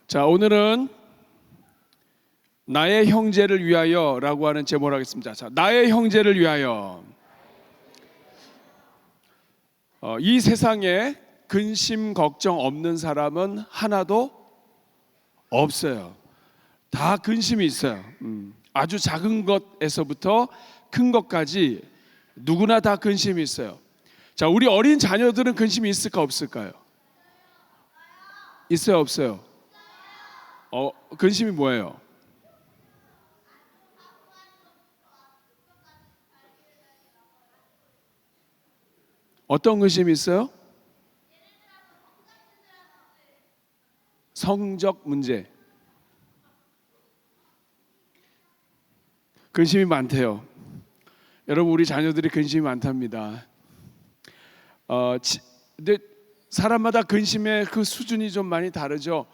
자, 오늘은 나의 형제를 위하여라고 하는 제목을 하겠습니다. 자, 나의 형제를 위하여. 이 세상에 근심 걱정 없는 사람은 하나도 없어요. 다 근심이 있어요. 아주 작은 것에서부터 큰 것까지 누구나 다 근심이 있어요. 자, 우리 어린 자녀들은 근심이 있을까 없을까요? 있어요, 없어요? 근심이 뭐예요? 어떤 근심이 있어요? 성적 문제. 근심이 많대요. 여러분, 우리 자녀들이 근심이 많답니다. 근데 사람마다 근심의 그 수준이 좀 많이 다르죠.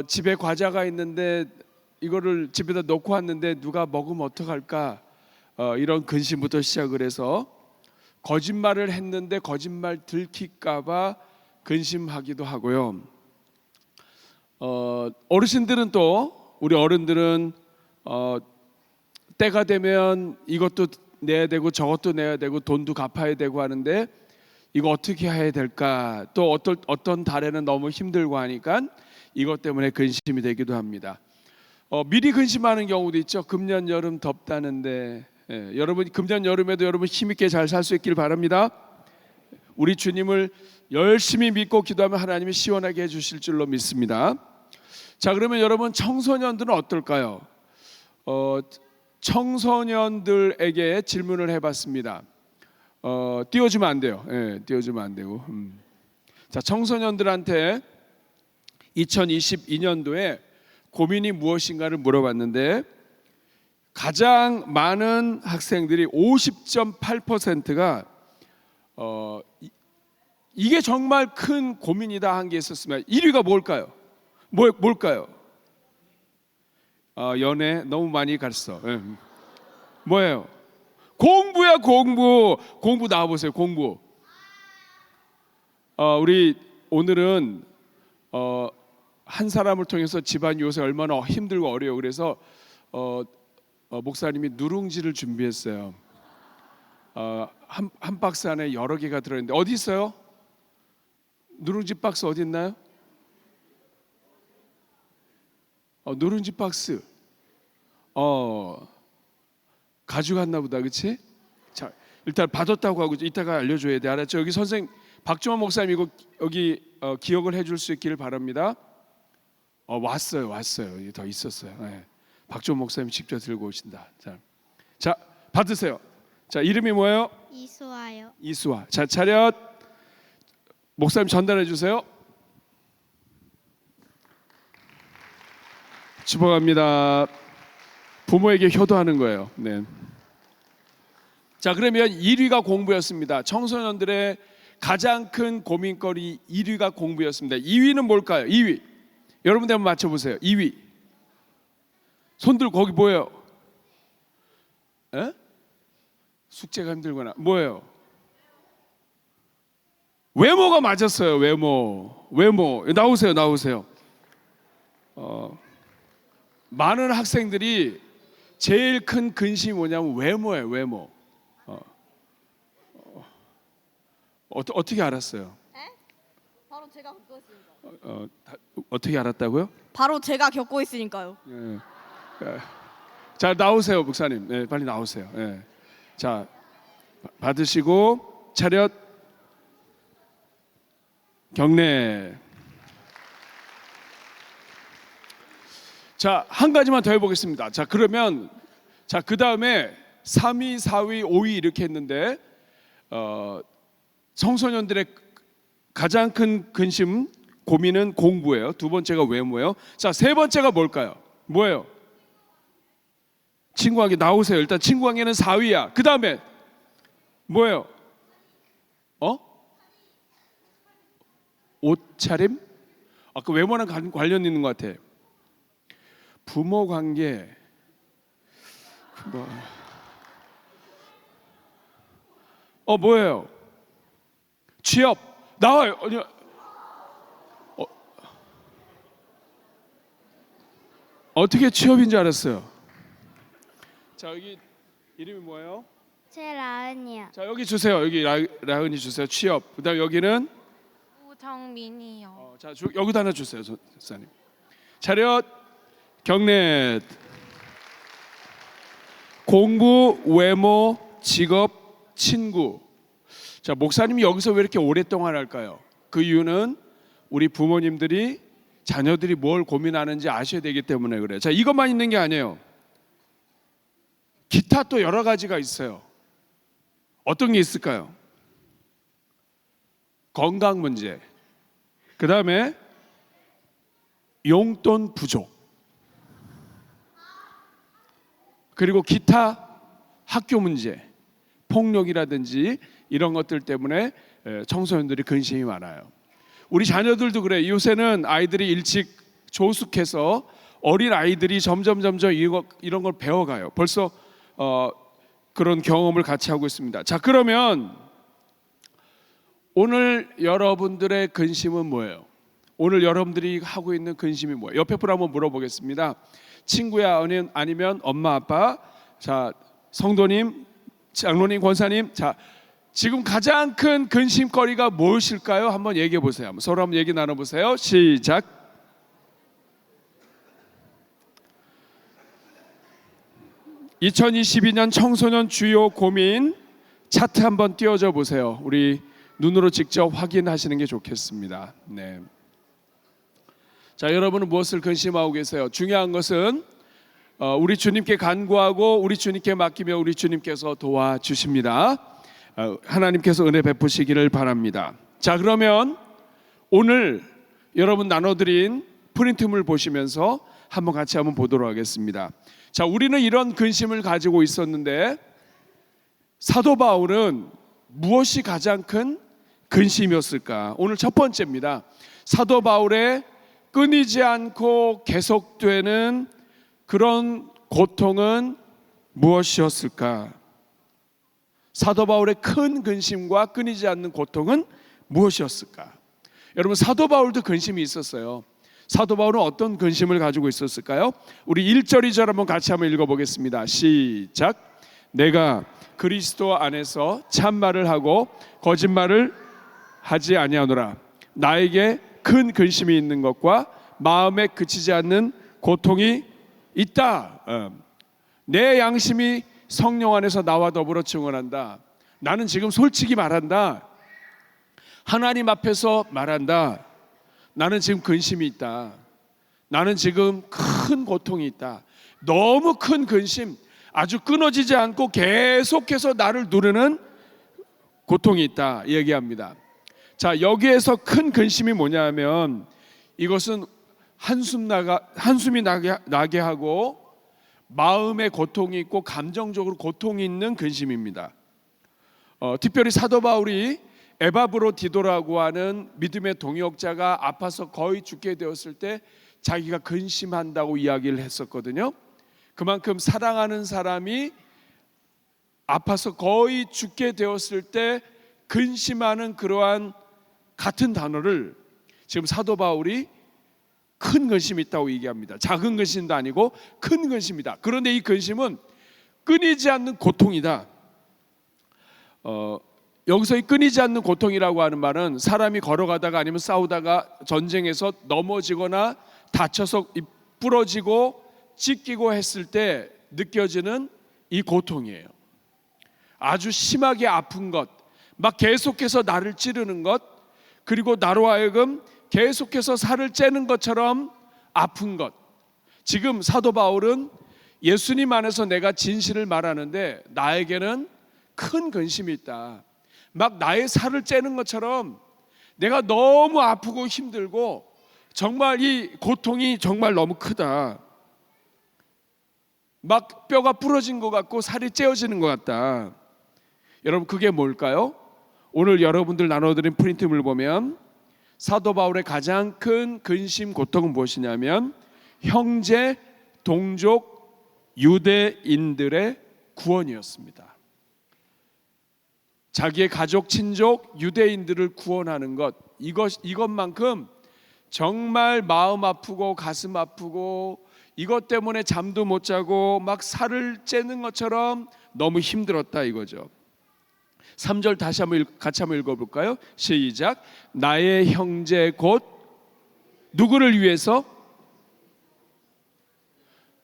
집에 과자가 있는데 이거를 집에다 놓고 왔는데 누가 먹으면 어떡할까? 이런 근심부터 시작을 해서 거짓말을 했는데 거짓말 들킬까봐 근심하기도 하고요. 어르신들은 또 우리 어른들은 때가 되면 이것도 내야 되고 저것도 내야 되고 돈도 갚아야 되고 하는데 이거 어떻게 해야 될까? 또 어떤 달에는 너무 힘들고 하니까 이것 때문에 근심이 되기도 합니다. 미리 근심하는 경우도 있죠. 금년 여름 덥다는데 여러분 금년 여름에도 여러분 힘있게 잘 살 수 있길 바랍니다. 우리 주님을 열심히 믿고 기도하면 하나님이 시원하게 해주실 줄로 믿습니다. 자, 그러면 여러분 청소년들은 어떨까요? 청소년들에게 질문을 해봤습니다. 띄워주면 안 돼요. 띄워주면 안 되고. 자, 청소년들한테 2022년도에 고민이 무엇인가를 물어봤는데 가장 많은 학생들이 50.8%가 이게 정말 큰 고민이다 한 게 있었으면 1위가 뭘까요? 뭘까요? 연애 너무 많이 갔어. 뭐예요? 공부야, 공부 나와보세요. 공부. 우리 오늘은 한 사람을 통해서 집안 요새 얼마나 힘들고 어려워. 그래서 목사님이 누룽지를 준비했어요. 한 박스 안에 여러 개가 들어있는데 어디 있어요? 누룽지 박스 어디 있나요? 누룽지 박스 가져갔나 보다. 그치? 자, 일단 받았다고 하고 이따가 알려줘야 돼. 알았죠? 여기 선생님 박주만 목사님 이거 여기 기억을 해줄 수 있기를 바랍니다. 왔어요. 여기 더 있었어요. 네. 박주만 목사님 직접 들고 오신다. 자 받으세요. 자, 이름이 뭐예요? 이수아요. 이수아. 자, 차렷. 목사님 전달해 주세요. 축복합니다. 부모에게 효도하는 거예요. 네. 자, 그러면 1위가 공부였습니다. 청소년들의 가장 큰 고민거리 1위가 공부였습니다. 2위는 뭘까요? 2위. 여러분들 한번 맞춰보세요. 2위. 손들 거기 뭐예요? 숙제가 힘들거나 뭐예요? 외모가 맞았어요. 외모 나오세요. 많은 학생들이 제일 큰 근심이 뭐냐면 외모예요. 외모. 어떻게 알았어요? 바로 제가 겪고 있으니까요. 어떻게 알았다고요? 바로 제가 겪고 있으니까요. 자, 나오세요, 목사님. 네, 빨리 나오세요. 네. 자, 받으시고 차렷. 경례. 자, 한 가지만 더 해보겠습니다. 자, 그러면 그 다음에 3위, 4위, 5위 이렇게 했는데 청소년들의 가장 큰 근심, 고민은 공부예요. 두 번째가 외모예요. 자, 세 번째가 뭘까요? 뭐예요? 친구관계. 나오세요. 일단 친구관계는 4위야. 그 다음에 뭐예요? 옷차림? 아까 외모랑 관련 있는 것 같아. 부모 관계. 뭐예요? 취업. 나와요. 어떻게 취업인 줄 알았어요? 자, 여기 이름이 뭐예요? 최라은이요. 자, 여기 주세요. 여기 라은이 주세요. 취업. 그다음 여기는 우정민이요. 자, 여기다 하나 주세요, 선생님. 차렷. 경례. 공부, 외모, 직업, 친구. 자, 목사님이 여기서 왜 이렇게 오랫동안 할까요? 그 이유는 우리 부모님들이 자녀들이 뭘 고민하는지 아셔야 되기 때문에 그래요. 자, 이것만 있는 게 아니에요. 기타 또 여러 가지가 있어요. 어떤 게 있을까요? 건강 문제, 그 다음에 용돈 부족, 그리고 기타 학교 문제, 폭력이라든지 이런 것들 때문에 청소년들이 근심이 많아요. 우리 자녀들도 그래. 요새는 아이들이 일찍 조숙해서 어린 아이들이 점점 이런 걸 배워가요. 벌써 그런 경험을 같이 하고 있습니다. 자, 그러면 오늘 여러분들의 근심은 뭐예요? 오늘 여러분들이 하고 있는 근심이 뭐예요? 옆에 분 한번 물어보겠습니다. 친구야, 아니면 엄마, 아빠, 자, 성도님, 장로님, 권사님, 자, 지금 가장 큰 근심거리가 무엇일까요? 한번 얘기해 보세요. 서로 한번 얘기 나눠보세요. 시작. (2022년) 청소년 주요 고민 차트 한번 띄워줘 보세요. 우리 눈으로 직접 확인하시는 게 좋겠습니다. 네. 자, 여러분은 무엇을 근심하고 계세요? 중요한 것은 우리 주님께 간구하고 우리 주님께 맡기며 우리 주님께서 도와주십니다. 하나님께서 은혜 베푸시기를 바랍니다. 자, 그러면 오늘 여러분 나눠드린 프린트물 보시면서 한번 같이 한번 보도록 하겠습니다. 자, 우리는 이런 근심을 가지고 있었는데 사도 바울은 무엇이 가장 큰 근심이었을까? 오늘 첫 번째입니다. 사도 바울의 끊이지 않고 계속되는 그런 고통은 무엇이었을까? 사도 바울의 큰 근심과 끊이지 않는 고통은 무엇이었을까? 여러분, 사도 바울도 근심이 있었어요. 사도 바울은 어떤 근심을 가지고 있었을까요? 우리 1절 2절 한번 같이 한번 읽어보겠습니다. 시작. 내가 그리스도 안에서 참말을 하고 거짓말을 하지 아니하노라. 나에게 큰 근심이 있는 것과 마음에 그치지 않는 고통이 있다. 내 양심이 성령 안에서 나와 더불어 증언한다. 나는 지금 솔직히 말한다. 하나님 앞에서 말한다. 나는 지금 근심이 있다. 나는 지금 큰 고통이 있다. 너무 큰 근심, 아주 끊어지지 않고 계속해서 나를 누르는 고통이 있다 얘기합니다. 자, 여기에서 큰 근심이 뭐냐면 이것은 한숨이 나게 하고 마음에 고통이 있고 감정적으로 고통이 있는 근심입니다. 특별히 사도 바울이 에바브로디도라고 하는 믿음의 동역자가 아파서 거의 죽게 되었을 때 자기가 근심한다고 이야기를 했었거든요. 그만큼 사랑하는 사람이 아파서 거의 죽게 되었을 때 근심하는 그러한 같은 단어를 지금 사도 바울이 큰 근심이 있다고 얘기합니다. 작은 근심도 아니고 큰 근심이다. 그런데 이 근심은 끊이지 않는 고통이다. 여기서 이 끊이지 않는 고통이라고 하는 말은 사람이 걸어가다가 아니면 싸우다가 전쟁에서 넘어지거나 다쳐서 부러지고 찢기고 했을 때 느껴지는 이 고통이에요. 아주 심하게 아픈 것, 막 계속해서 나를 찌르는 것, 그리고 나로 하여금 계속해서 살을 째는 것처럼 아픈 것. 지금 사도 바울은 예수님 안에서 내가 진실을 말하는데 나에게는 큰 근심이 있다. 막 나의 살을 째는 것처럼 내가 너무 아프고 힘들고 정말 이 고통이 정말 너무 크다. 막 뼈가 부러진 것 같고 살이 째어지는 것 같다. 여러분, 그게 뭘까요? 오늘 여러분들 나눠드린 프린트물 보면 사도 바울의 가장 큰 근심 고통은 무엇이냐면 형제 동족 유대인들의 구원이었습니다. 자기의 가족 친족 유대인들을 구원하는 것, 이것만큼 정말 마음 아프고 가슴 아프고 이것 때문에 잠도 못 자고 막 살을 째는 것처럼 너무 힘들었다 이거죠. 3절 다시 한번 같이 한번 읽어볼까요? 시작. 나의 형제 곧 누구를 위해서?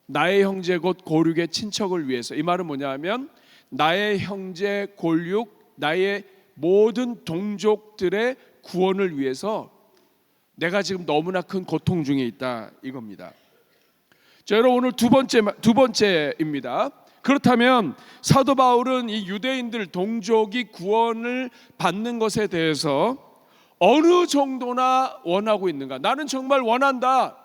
나의 형제 곧 고륙의 친척을 위해서. 이 말은 뭐냐면 나의 형제 골육, 나의 모든 동족들의 구원을 위해서 내가 지금 너무나 큰 고통 중에 있다 이겁니다. 자, 여러분 오늘 두 번째입니다. 그렇다면 사도 바울은 이 유대인들 동족이 구원을 받는 것에 대해서 어느 정도나 원하고 있는가? 나는 정말 원한다.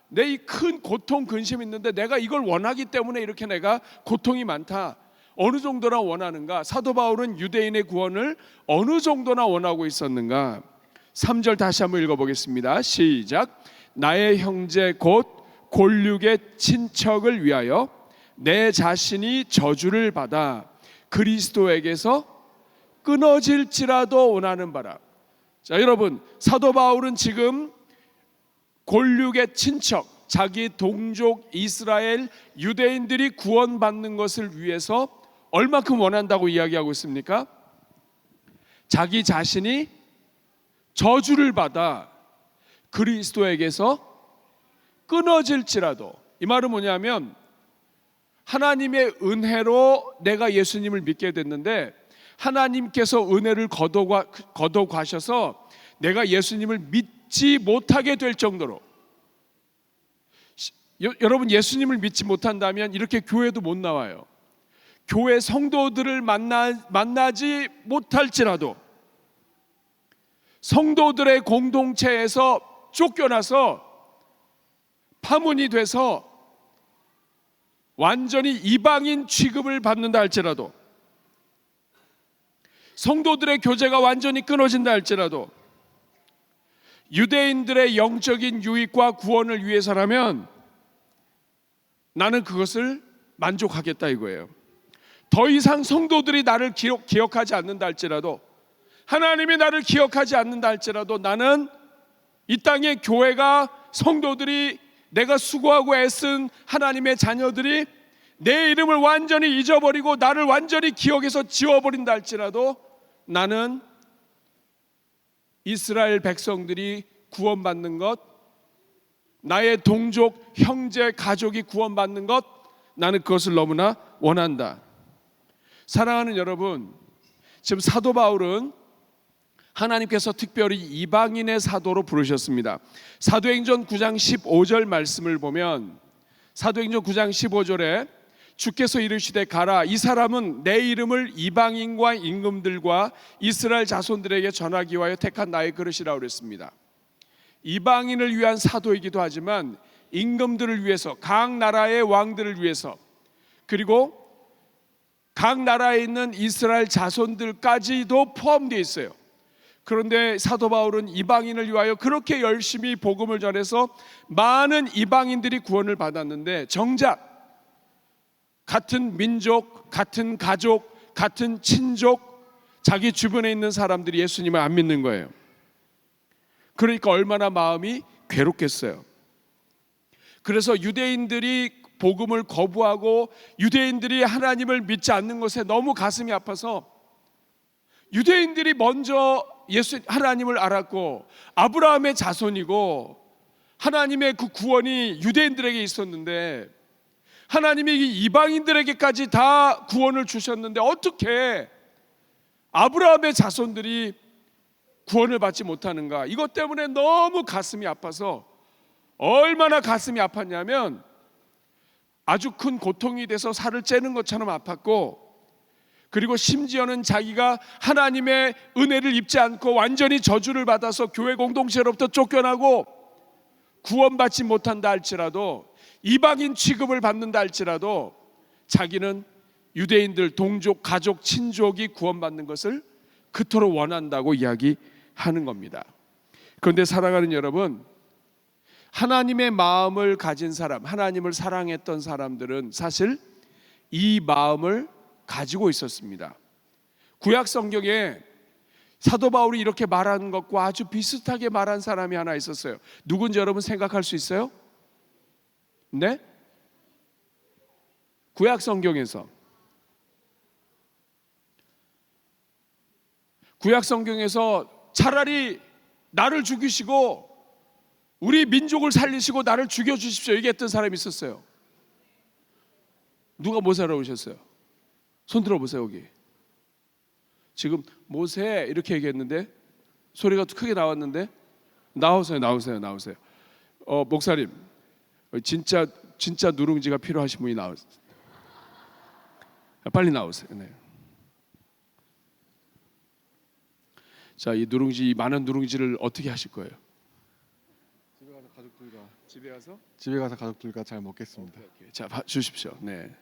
내 이 큰 고통 근심이 있는데 내가 이걸 원하기 때문에 이렇게 내가 고통이 많다. 어느 정도나 원하는가? 사도 바울은 유대인의 구원을 어느 정도나 원하고 있었는가? 3절 다시 한번 읽어보겠습니다. 시작. 나의 형제 곧 골육의 친척을 위하여 내 자신이 저주를 받아 그리스도에게서 끊어질지라도 원하는 바라. 자, 여러분 사도 바울은 지금 골육의 친척, 자기 동족 이스라엘 유대인들이 구원받는 것을 위해서 얼마큼 원한다고 이야기하고 있습니까? 자기 자신이 저주를 받아 그리스도에게서 끊어질지라도. 이 말은 뭐냐면 하나님의 은혜로 내가 예수님을 믿게 됐는데 하나님께서 은혜를 거둬 가셔서 내가 예수님을 믿지 못하게 될 정도로, 여러분 예수님을 믿지 못한다면 이렇게 교회도 못 나와요. 교회 성도들을 만나지 못할지라도 성도들의 공동체에서 쫓겨나서 파문이 돼서 완전히 이방인 취급을 받는다 할지라도, 성도들의 교제가 완전히 끊어진다 할지라도, 유대인들의 영적인 유익과 구원을 위해서라면 나는 그것을 만족하겠다 이거예요. 더 이상 성도들이 나를 기억하지 않는다 할지라도, 하나님이 나를 기억하지 않는다 할지라도 나는 이 땅의 교회가, 성도들이, 내가 수고하고 애쓴 하나님의 자녀들이 내 이름을 완전히 잊어버리고 나를 완전히 기억에서 지워버린다 할지라도 나는 이스라엘 백성들이 구원받는 것, 나의 동족, 형제, 가족이 구원받는 것, 나는 그것을 너무나 원한다. 사랑하는 여러분, 지금 사도 바울은 하나님께서 특별히 이방인의 사도로 부르셨습니다. 사도행전 9장 15절 말씀을 보면, 사도행전 9장 15절에 주께서 이르시되 가라, 이 사람은 내 이름을 이방인과 임금들과 이스라엘 자손들에게 전하기 위하여 택한 나의 그릇이라고 그랬습니다. 이방인을 위한 사도이기도 하지만 임금들을 위해서, 각 나라의 왕들을 위해서, 그리고 각 나라에 있는 이스라엘 자손들까지도 포함되어 있어요. 그런데 사도 바울은 이방인을 위하여 그렇게 열심히 복음을 전해서 많은 이방인들이 구원을 받았는데 정작 같은 민족, 같은 가족, 같은 친족, 자기 주변에 있는 사람들이 예수님을 안 믿는 거예요. 그러니까 얼마나 마음이 괴롭겠어요. 그래서 유대인들이 복음을 거부하고 유대인들이 하나님을 믿지 않는 것에 너무 가슴이 아파서, 유대인들이 먼저 하나님을 알았고 아브라함의 자손이고 하나님의 그 구원이 유대인들에게 있었는데 하나님이 이방인들에게까지 다 구원을 주셨는데 어떻게 아브라함의 자손들이 구원을 받지 못하는가? 이것 때문에 너무 가슴이 아파서, 얼마나 가슴이 아팠냐면 아주 큰 고통이 돼서 살을 째는 것처럼 아팠고, 그리고 심지어는 자기가 하나님의 은혜를 입지 않고 완전히 저주를 받아서 교회 공동체로부터 쫓겨나고 구원받지 못한다 할지라도, 이방인 취급을 받는다 할지라도 자기는 유대인들, 동족, 가족, 친족이 구원받는 것을 그토록 원한다고 이야기하는 겁니다. 그런데 사랑하는 여러분, 하나님의 마음을 가진 사람, 하나님을 사랑했던 사람들은 사실 이 마음을 가지고 있었습니다. 구약 성경에 사도 바울이 이렇게 말하는 것과 아주 비슷하게 말한 사람이 하나 있었어요. 누군지 여러분 생각할 수 있어요? 네? 구약 성경에서 차라리 나를 죽이시고 우리 민족을 살리시고 나를 죽여주십시오 얘기했던 사람이 있었어요. 누가 모세라고 오셨어요? 손 들어보세요. 여기 지금 모세 이렇게 얘기했는데 소리가 크게 나왔는데 나오세요. 목사님 진짜 누룽지가 필요하신 분이 나오세요. 빨리 나오세요. 네. 자, 이 많은 누룽지를 어떻게 하실 거예요? 집에 가서 가족들과 잘 먹겠습니다. 오케이. 자, 주십시오. 네.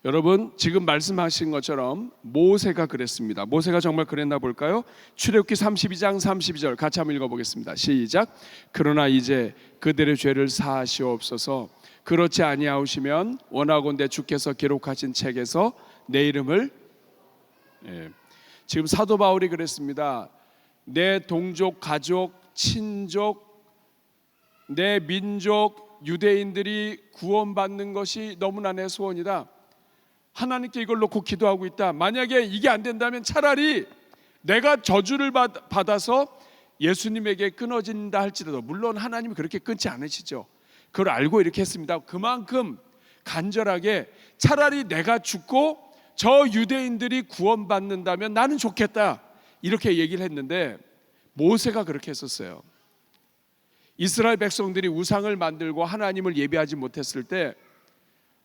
여러분 지금 말씀하신 것처럼 모세가 그랬습니다. 모세가 정말 그랬나 볼까요? 출애굽기 32장 32절 같이 한번 읽어보겠습니다. 시작. 그러나 이제 그들의 죄를 사하시옵소서. 그렇지 아니하시면 원하건대 주께서 기록하신 책에서 내 이름을 지금 사도 바울이 그랬습니다. 내 동족, 가족, 친족, 내 민족 유대인들이 구원받는 것이 너무나 내 소원이다. 하나님께 이걸 놓고 기도하고 있다. 만약에 이게 안 된다면 차라리 내가 저주를 받아서 예수님에게 끊어진다 할지라도, 물론 하나님이 그렇게 끊지 않으시죠. 그걸 알고 이렇게 했습니다. 그만큼 간절하게 차라리 내가 죽고 저 유대인들이 구원받는다면 나는 좋겠다 이렇게 얘기를 했는데 모세가 그렇게 했었어요. 이스라엘 백성들이 우상을 만들고 하나님을 예배하지 못했을 때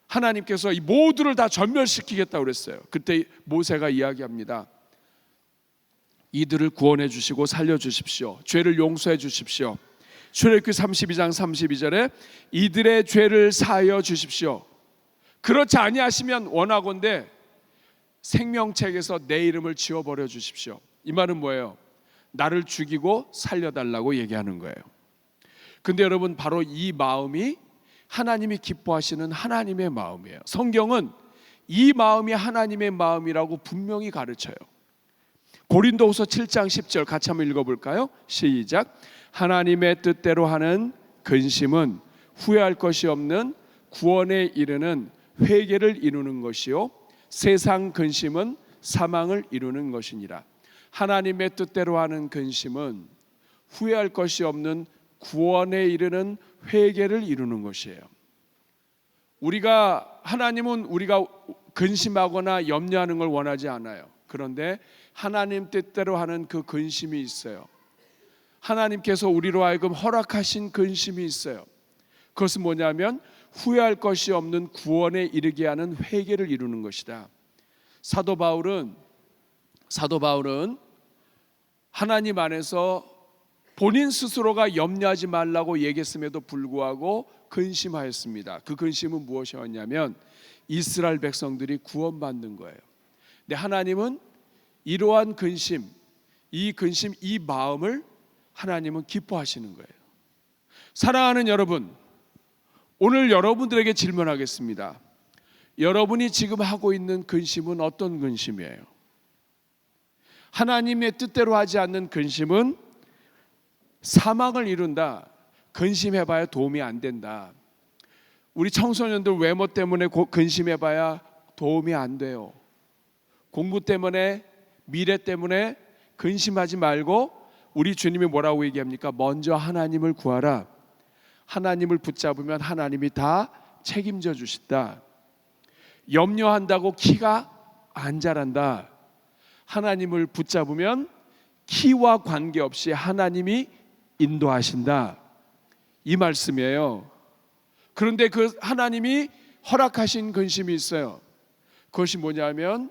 하나님께서 이 모두를 다 전멸시키겠다고 그랬어요. 그때 모세가 이야기합니다. 이들을 구원해 주시고 살려 주십시오. 죄를 용서해 주십시오. 출애굽기 32장 32절에 이들의 죄를 사하여 주십시오. 그렇지 아니하시면 원하건대 생명책에서 내 이름을 지워버려 주십시오. 이 말은 뭐예요? 나를 죽이고 살려달라고 얘기하는 거예요. 근데 여러분 바로 이 마음이 하나님이 기뻐하시는 하나님의 마음이에요. 성경은 이 마음이 하나님의 마음이라고 분명히 가르쳐요. 고린도후서 7장 10절 같이 한번 읽어볼까요? 시작. 하나님의 뜻대로 하는 근심은 후회할 것이 없는 구원에 이르는 회개를 이루는 것이요 세상 근심은 사망을 이루는 것이니라. 하나님의 뜻대로 하는 근심은 후회할 것이 없는 구원에 이르는 회개를 이루는 것이에요. 하나님은 우리가 근심하거나 염려하는 걸 원하지 않아요. 그런데 하나님 뜻대로 하는 그 근심이 있어요. 하나님께서 우리로 하여금 허락하신 근심이 있어요. 그것은 뭐냐면 후회할 것이 없는 구원에 이르게 하는 회개를 이루는 것이다. 사도 바울은 하나님 안에서 본인 스스로가 염려하지 말라고 얘기했음에도 불구하고 근심하였습니다. 그 근심은 무엇이었냐면 이스라엘 백성들이 구원받는 거예요. 근데 하나님은 이러한 근심, 이 마음을 하나님은 기뻐하시는 거예요. 사랑하는 여러분, 오늘 여러분들에게 질문하겠습니다. 여러분이 지금 하고 있는 근심은 어떤 근심이에요? 하나님의 뜻대로 하지 않는 근심은 사망을 이룬다. 근심해봐야 도움이 안 된다. 우리 청소년들 외모 때문에 근심해봐야 도움이 안 돼요. 공부 때문에, 미래 때문에 근심하지 말고 우리 주님이 뭐라고 얘기합니까? 먼저 하나님을 구하라. 하나님을 붙잡으면 하나님이 다 책임져 주신다. 염려한다고 키가 안 자란다. 하나님을 붙잡으면 키와 관계없이 하나님이 인도하신다. 이 말씀이에요. 그런데 그 하나님이 허락하신 근심이 있어요. 그것이 뭐냐면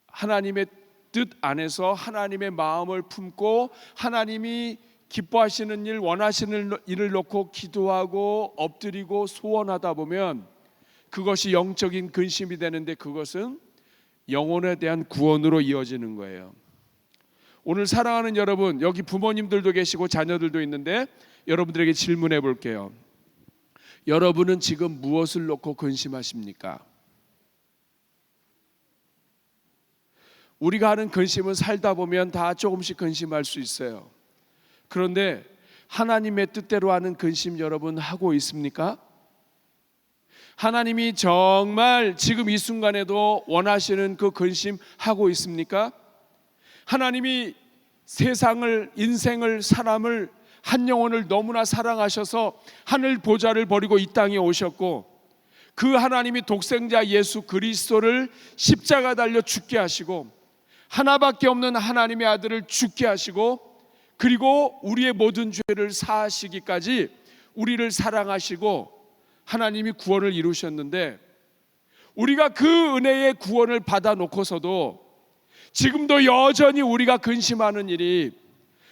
하나님의 뜻 안에서 하나님의 마음을 품고 하나님이 기뻐하시는 일, 원하시는 일을 놓고 기도하고 엎드리고 소원하다 보면 그것이 영적인 근심이 되는데 그것은 영혼에 대한 구원으로 이어지는 거예요. 오늘 사랑하는 여러분, 여기 부모님들도 계시고 자녀들도 있는데 여러분들에게 질문해 볼게요. 여러분은 지금 무엇을 놓고 근심하십니까? 우리가 하는 근심은 살다 보면 다 조금씩 근심할 수 있어요. 그런데 하나님의 뜻대로 하는 근심 여러분 하고 있습니까? 하나님이 정말 지금 이 순간에도 원하시는 그 근심 하고 있습니까? 하나님이 세상을, 인생을, 사람을, 한 영혼을 너무나 사랑하셔서 하늘 보좌를 버리고 이 땅에 오셨고, 그 하나님이 독생자 예수 그리스도를 십자가 달려 죽게 하시고, 하나밖에 없는 하나님의 아들을 죽게 하시고, 그리고 우리의 모든 죄를 사하시기까지 우리를 사랑하시고 하나님이 구원을 이루셨는데, 우리가 그 은혜의 구원을 받아 놓고서도 지금도 여전히 우리가 근심하는 일이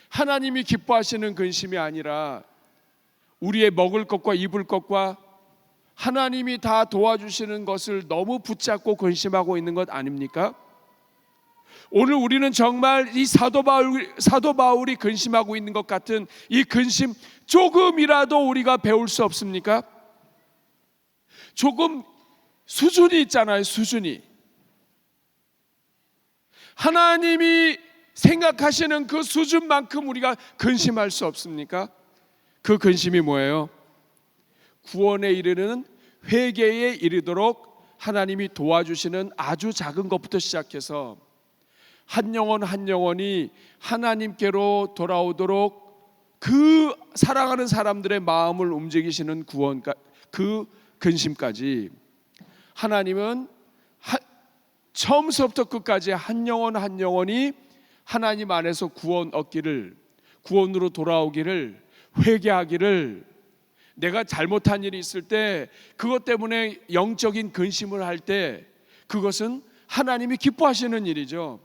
하나님이 기뻐하시는 근심이 아니라 우리의 먹을 것과 입을 것과 하나님이 다 도와주시는 것을 너무 붙잡고 근심하고 있는 것 아닙니까? 오늘 우리는 정말 이 사도 바울이 근심하고 있는 것 같은 이 근심 조금이라도 우리가 배울 수 없습니까? 조금 수준이 있잖아요. 수준이. 하나님이 생각하시는 그 수준만큼 우리가 근심할 수 없습니까? 그 근심이 뭐예요? 구원에 이르는 회개에 이르도록 하나님이 도와주시는 아주 작은 것부터 시작해서 한 영혼 한 영혼이 하나님께로 돌아오도록 그 사랑하는 사람들의 마음을 움직이시는 구원, 그 근심까지 하나님은 처음부터 끝까지 한 영혼 한 영혼이 하나님 안에서 구원 얻기를, 구원으로 돌아오기를, 회개하기를, 내가 잘못한 일이 있을 때 그것 때문에 영적인 근심을 할 때 그것은 하나님이 기뻐하시는 일이죠.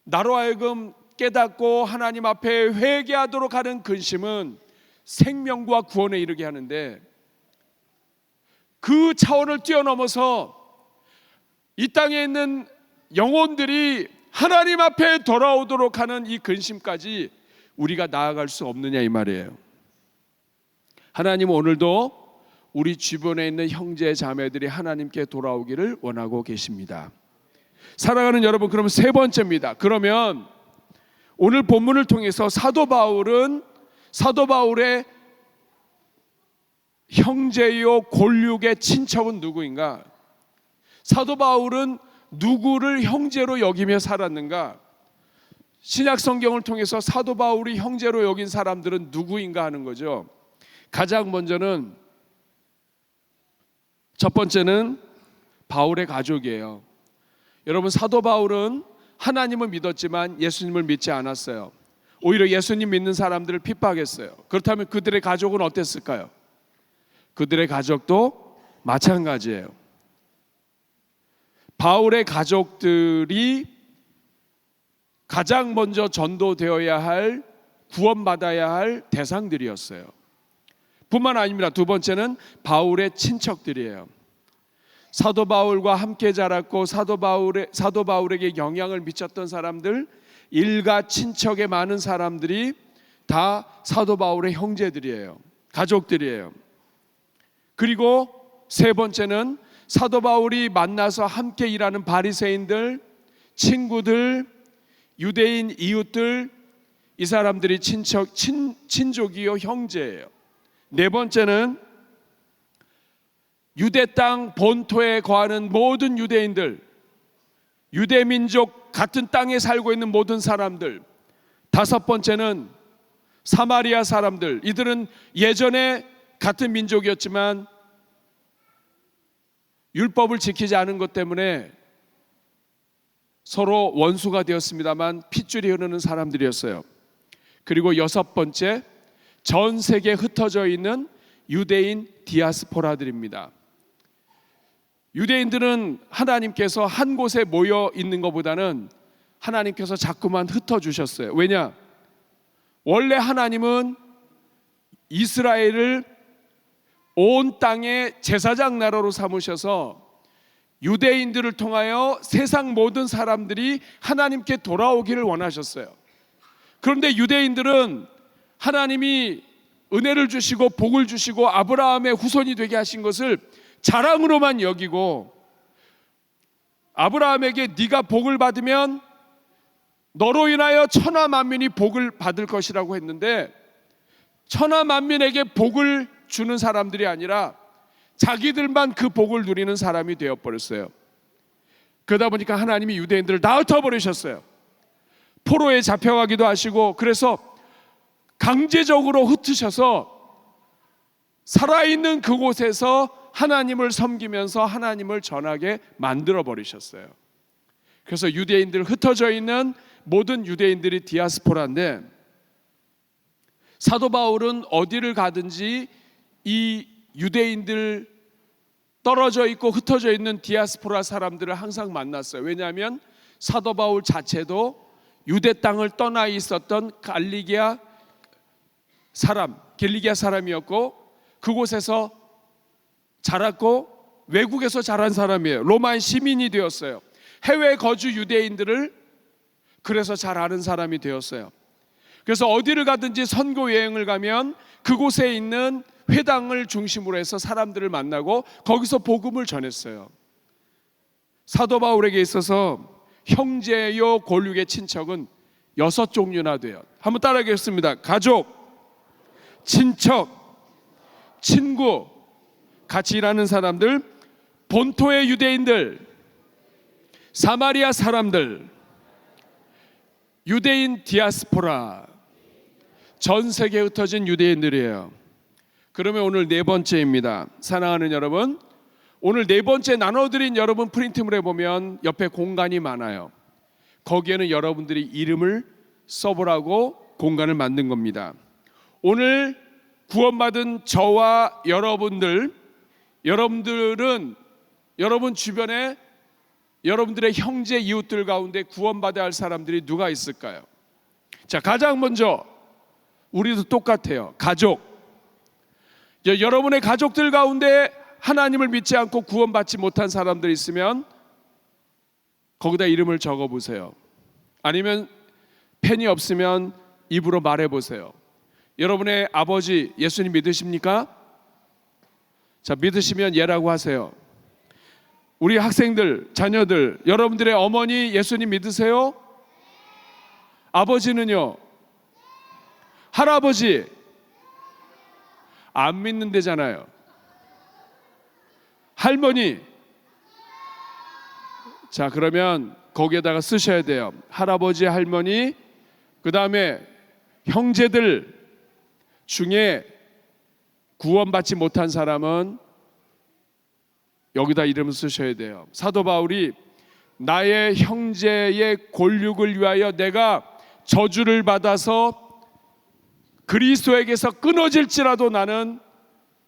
나로 하여금 깨닫고 하나님 앞에 회개하도록 하는 근심은 생명과 구원에 이르게 하는데, 그 차원을 뛰어넘어서 이 땅에 있는 영혼들이 하나님 앞에 돌아오도록 하는 이 근심까지 우리가 나아갈 수 없느냐 이 말이에요. 하나님은 오늘도 우리 주변에 있는 형제 자매들이 하나님께 돌아오기를 원하고 계십니다. 사랑하는 여러분, 그러면 세 번째입니다. 그러면 오늘 본문을 통해서 사도 바울의 형제요 골육의 친척은 누구인가? 사도 바울은 누구를 형제로 여기며 살았는가? 신약 성경을 통해서 사도 바울이 형제로 여긴 사람들은 누구인가 하는 거죠. 가장 먼저는 첫 번째는 바울의 가족이에요. 여러분, 사도 바울은 하나님을 믿었지만 예수님을 믿지 않았어요. 오히려 예수님 믿는 사람들을 핍박했어요. 그렇다면 그들의 가족은 어땠을까요? 그들의 가족도 마찬가지예요. 바울의 가족들이 가장 먼저 전도되어야 할, 구원받아야 할 대상들이었어요. 뿐만 아닙니다. 두 번째는 바울의 친척들이에요. 사도 바울과 함께 자랐고 사도 바울에게 영향을 미쳤던 사람들, 일가 친척의 많은 사람들이 다 사도 바울의 형제들이에요. 가족들이에요. 그리고 세 번째는 사도 바울이 만나서 함께 일하는 바리새인들, 친구들, 유대인 이웃들, 이 사람들이 친족이요 형제예요. 네 번째는 유대 땅 본토에 거하는 모든 유대인들, 유대 민족 같은 땅에 살고 있는 모든 사람들. 다섯 번째는 사마리아 사람들. 이들은 예전에 같은 민족이었지만 율법을 지키지 않은 것 때문에 서로 원수가 되었습니다만 핏줄이 흐르는 사람들이었어요. 그리고 여섯 번째, 전 세계에 흩어져 있는 유대인 디아스포라들입니다. 유대인들은 하나님께서 한 곳에 모여 있는 것보다는 하나님께서 자꾸만 흩어주셨어요. 왜냐? 원래 하나님은 이스라엘을 온 땅의 제사장 나라로 삼으셔서 유대인들을 통하여 세상 모든 사람들이 하나님께 돌아오기를 원하셨어요. 그런데 유대인들은 하나님이 은혜를 주시고 복을 주시고 아브라함의 후손이 되게 하신 것을 자랑으로만 여기고, 아브라함에게 네가 복을 받으면 너로 인하여 천하 만민이 복을 받을 것이라고 했는데 천하 만민에게 복을 주는 사람들이 아니라 자기들만 그 복을 누리는 사람이 되어버렸어요. 그러다 보니까 하나님이 유대인들을 다 흩어버리셨어요. 포로에 잡혀가기도 하시고, 그래서 강제적으로 흩으셔서 살아있는 그곳에서 하나님을 섬기면서 하나님을 전하게 만들어 버리셨어요. 그래서 유대인들, 흩어져 있는 모든 유대인들이 디아스포라인데, 사도 바울은 어디를 가든지 이 유대인들, 떨어져 있고 흩어져 있는 디아스포라 사람들을 항상 만났어요. 왜냐하면 사도 바울 자체도 유대 땅을 떠나 있었던 갈리기아 사람이었고, 그곳에서 자랐고 외국에서 자란 사람이에요. 로마의 시민이 되었어요. 해외 거주 유대인들을 그래서 잘 아는 사람이 되었어요. 그래서 어디를 가든지 선교 여행을 가면 그곳에 있는 회당을 중심으로 해서 사람들을 만나고 거기서 복음을 전했어요. 사도 바울에게 있어서 형제요 골육의 친척은 6종류나 돼요. 한번 따라하겠습니다. 가족, 친척, 친구, 같이 일하는 사람들, 본토의 유대인들, 사마리아 사람들, 유대인 디아스포라, 전 세계에 흩어진 유대인들이에요. 그러면 오늘 네 번째입니다. 사랑하는 여러분, 오늘 네 번째 나눠드린 여러분 프린트물에 보면 옆에 공간이 많아요. 거기에는 여러분들이 이름을 써보라고 공간을 만든 겁니다. 오늘 구원받은 저와 여러분들은 여러분 주변에 여러분들의 형제 이웃들 가운데 구원받아야 할 사람들이 누가 있을까요? 자, 가장 먼저 우리도 똑같아요. 가족. 여러분의 가족들 가운데 하나님을 믿지 않고 구원받지 못한 사람들 있으면 거기다 이름을 적어보세요. 아니면 펜이 없으면 입으로 말해보세요. 여러분의 아버지 예수님 믿으십니까? 자, 믿으시면 예라고 하세요. 우리 학생들, 자녀들, 여러분들의 어머니 예수님 믿으세요? 아버지는요? 할아버지 안 믿는데잖아요. 할머니. 자, 그러면 거기에다가 쓰셔야 돼요. 할아버지, 할머니, 그 다음에 형제들 중에 구원받지 못한 사람은 여기다 이름을 쓰셔야 돼요. 사도 바울이 나의 형제의 골육을 위하여 내가 저주를 받아서 그리스도에게서 끊어질지라도 나는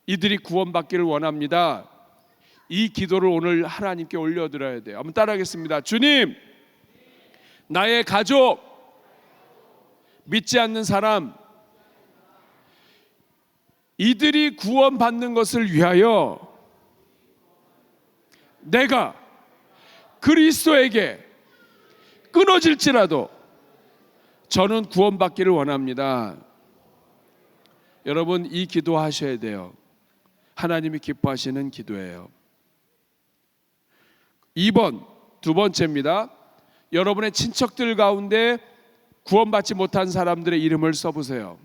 이들이 구원받기를 원합니다. 이 기도를 오늘 하나님께 올려드려야 돼요. 한번 따라하겠습니다. 주님, 나의 가족, 믿지 않는 사람, 이들이 구원받는 것을 위하여 내가 그리스도에게 끊어질지라도 저는 구원받기를 원합니다. 여러분, 이 기도하셔야 돼요. 하나님이 기뻐하시는 기도예요. 2번, 두 번째입니다. 여러분의 친척들 가운데 구원받지 못한 사람들의 이름을 써보세요.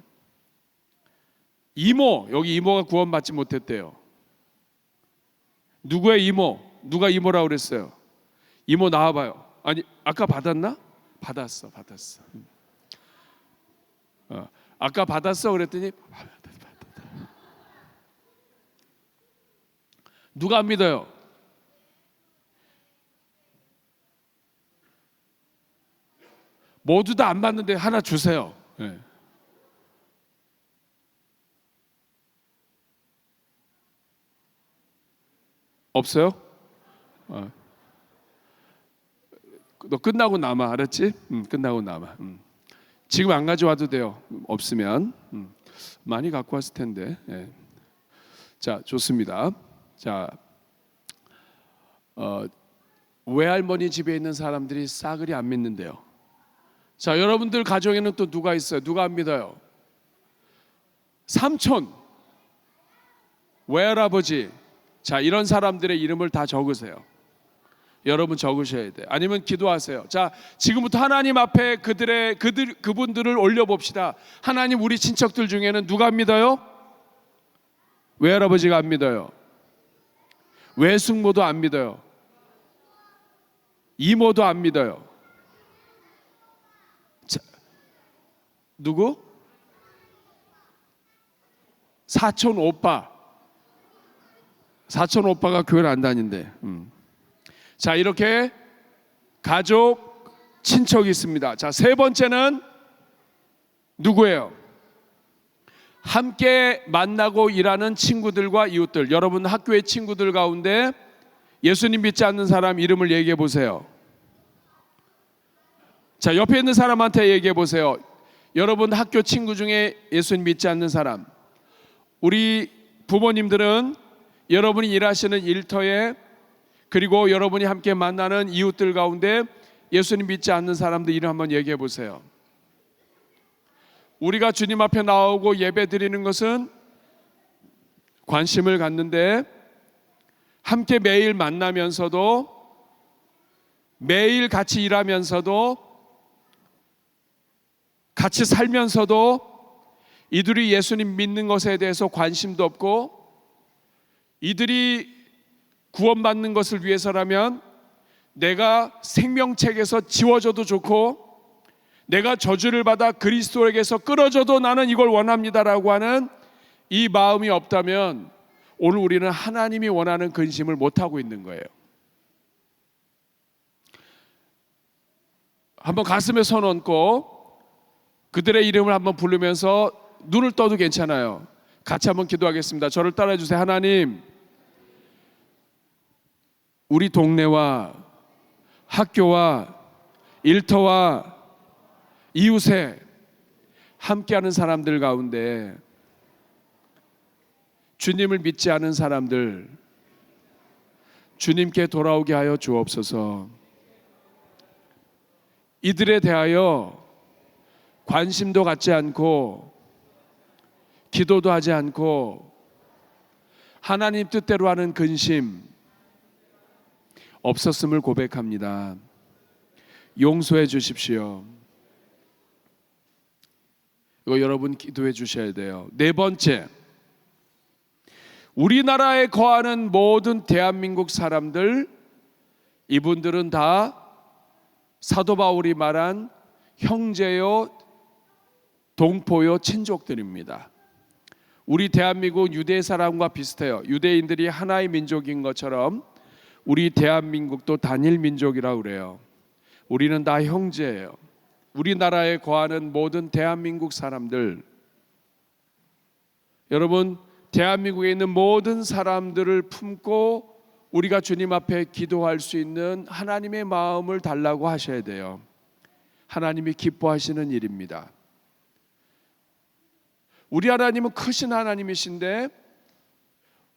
이모, 여기 이모가 구원받지 못했대요. 누구의 이모? 누가 이모라고 그랬어요? 이모 나와봐요. 아니, 아까 받았나? 받았어. 아까 받았어 그랬더니 누가 안 믿어요? 모두 다 안 받는데 하나 주세요. 네. 없어요? 너 끝나고 남아, 알았지? 끝나고 남아. 지금 안 가져와도 돼요. 없으면 많이 갖고 왔을 텐데. 예. 자, 좋습니다. 자, 외할머니 집에 있는 사람들이 싸그리 안 믿는데요. 자, 여러분들 가정에는 또 누가 있어요? 누가 안 믿어요? 삼촌, 외할아버지. 자, 이런 사람들의 이름을 다 적으세요. 여러분 적으셔야 돼요. 아니면 기도하세요. 자, 지금부터 하나님 앞에 그분들을 올려봅시다. 하나님, 우리 친척들 중에는 누가 안 믿어요? 외할아버지가 안 믿어요. 외숙모도 안 믿어요. 이모도 안 믿어요. 자, 누구? 사촌 오빠가 교회를 안 다닌대. 자, 이렇게 가족, 친척이 있습니다. 자, 세 번째는 누구예요? 함께 만나고 일하는 친구들과 이웃들. 여러분 학교의 친구들 가운데 예수님 믿지 않는 사람 이름을 얘기해 보세요. 자, 옆에 있는 사람한테 얘기해 보세요. 여러분 학교 친구 중에 예수님 믿지 않는 사람. 우리 부모님들은 여러분이 일하시는 일터에, 그리고 여러분이 함께 만나는 이웃들 가운데 예수님 믿지 않는 사람들 이름 한번 얘기해 보세요. 우리가 주님 앞에 나오고 예배 드리는 것은 관심을 갖는데, 함께 매일 만나면서도, 매일 같이 일하면서도, 같이 살면서도 이들이 예수님 믿는 것에 대해서 관심도 없고, 이들이 구원받는 것을 위해서라면 내가 생명책에서 지워져도 좋고, 내가 저주를 받아 그리스도에게서 끊어져도 나는 이걸 원합니다라고 하는 이 마음이 없다면 오늘 우리는 하나님이 원하는 근심을 못하고 있는 거예요. 한번 가슴에 손 얹고 그들의 이름을 한번 부르면서 눈을 떠도 괜찮아요. 같이 한번 기도하겠습니다. 저를 따라해 주세요. 하나님, 우리 동네와 학교와 일터와 이웃에 함께하는 사람들 가운데 주님을 믿지 않은 사람들, 주님께 돌아오게 하여 주옵소서. 이들에 대하여 관심도 갖지 않고 기도도 하지 않고 하나님 뜻대로 하는 근심 없었음을 고백합니다. 용서해 주십시오. 이거 여러분 기도해 주셔야 돼요. 네 번째, 우리나라에 거하는 모든 대한민국 사람들, 이분들은 다 사도 바울이 말한 형제요 동포요 친족들입니다. 우리 대한민국 유대 사람과 비슷해요. 유대인들이 하나의 민족인 것처럼 우리 대한민국도 단일 민족이라고 그래요. 우리는 다 형제예요. 우리나라에 거하는 모든 대한민국 사람들, 여러분 대한민국에 있는 모든 사람들을 품고 우리가 주님 앞에 기도할 수 있는 하나님의 마음을 달라고 하셔야 돼요. 하나님이 기뻐하시는 일입니다. 우리 하나님은 크신 하나님이신데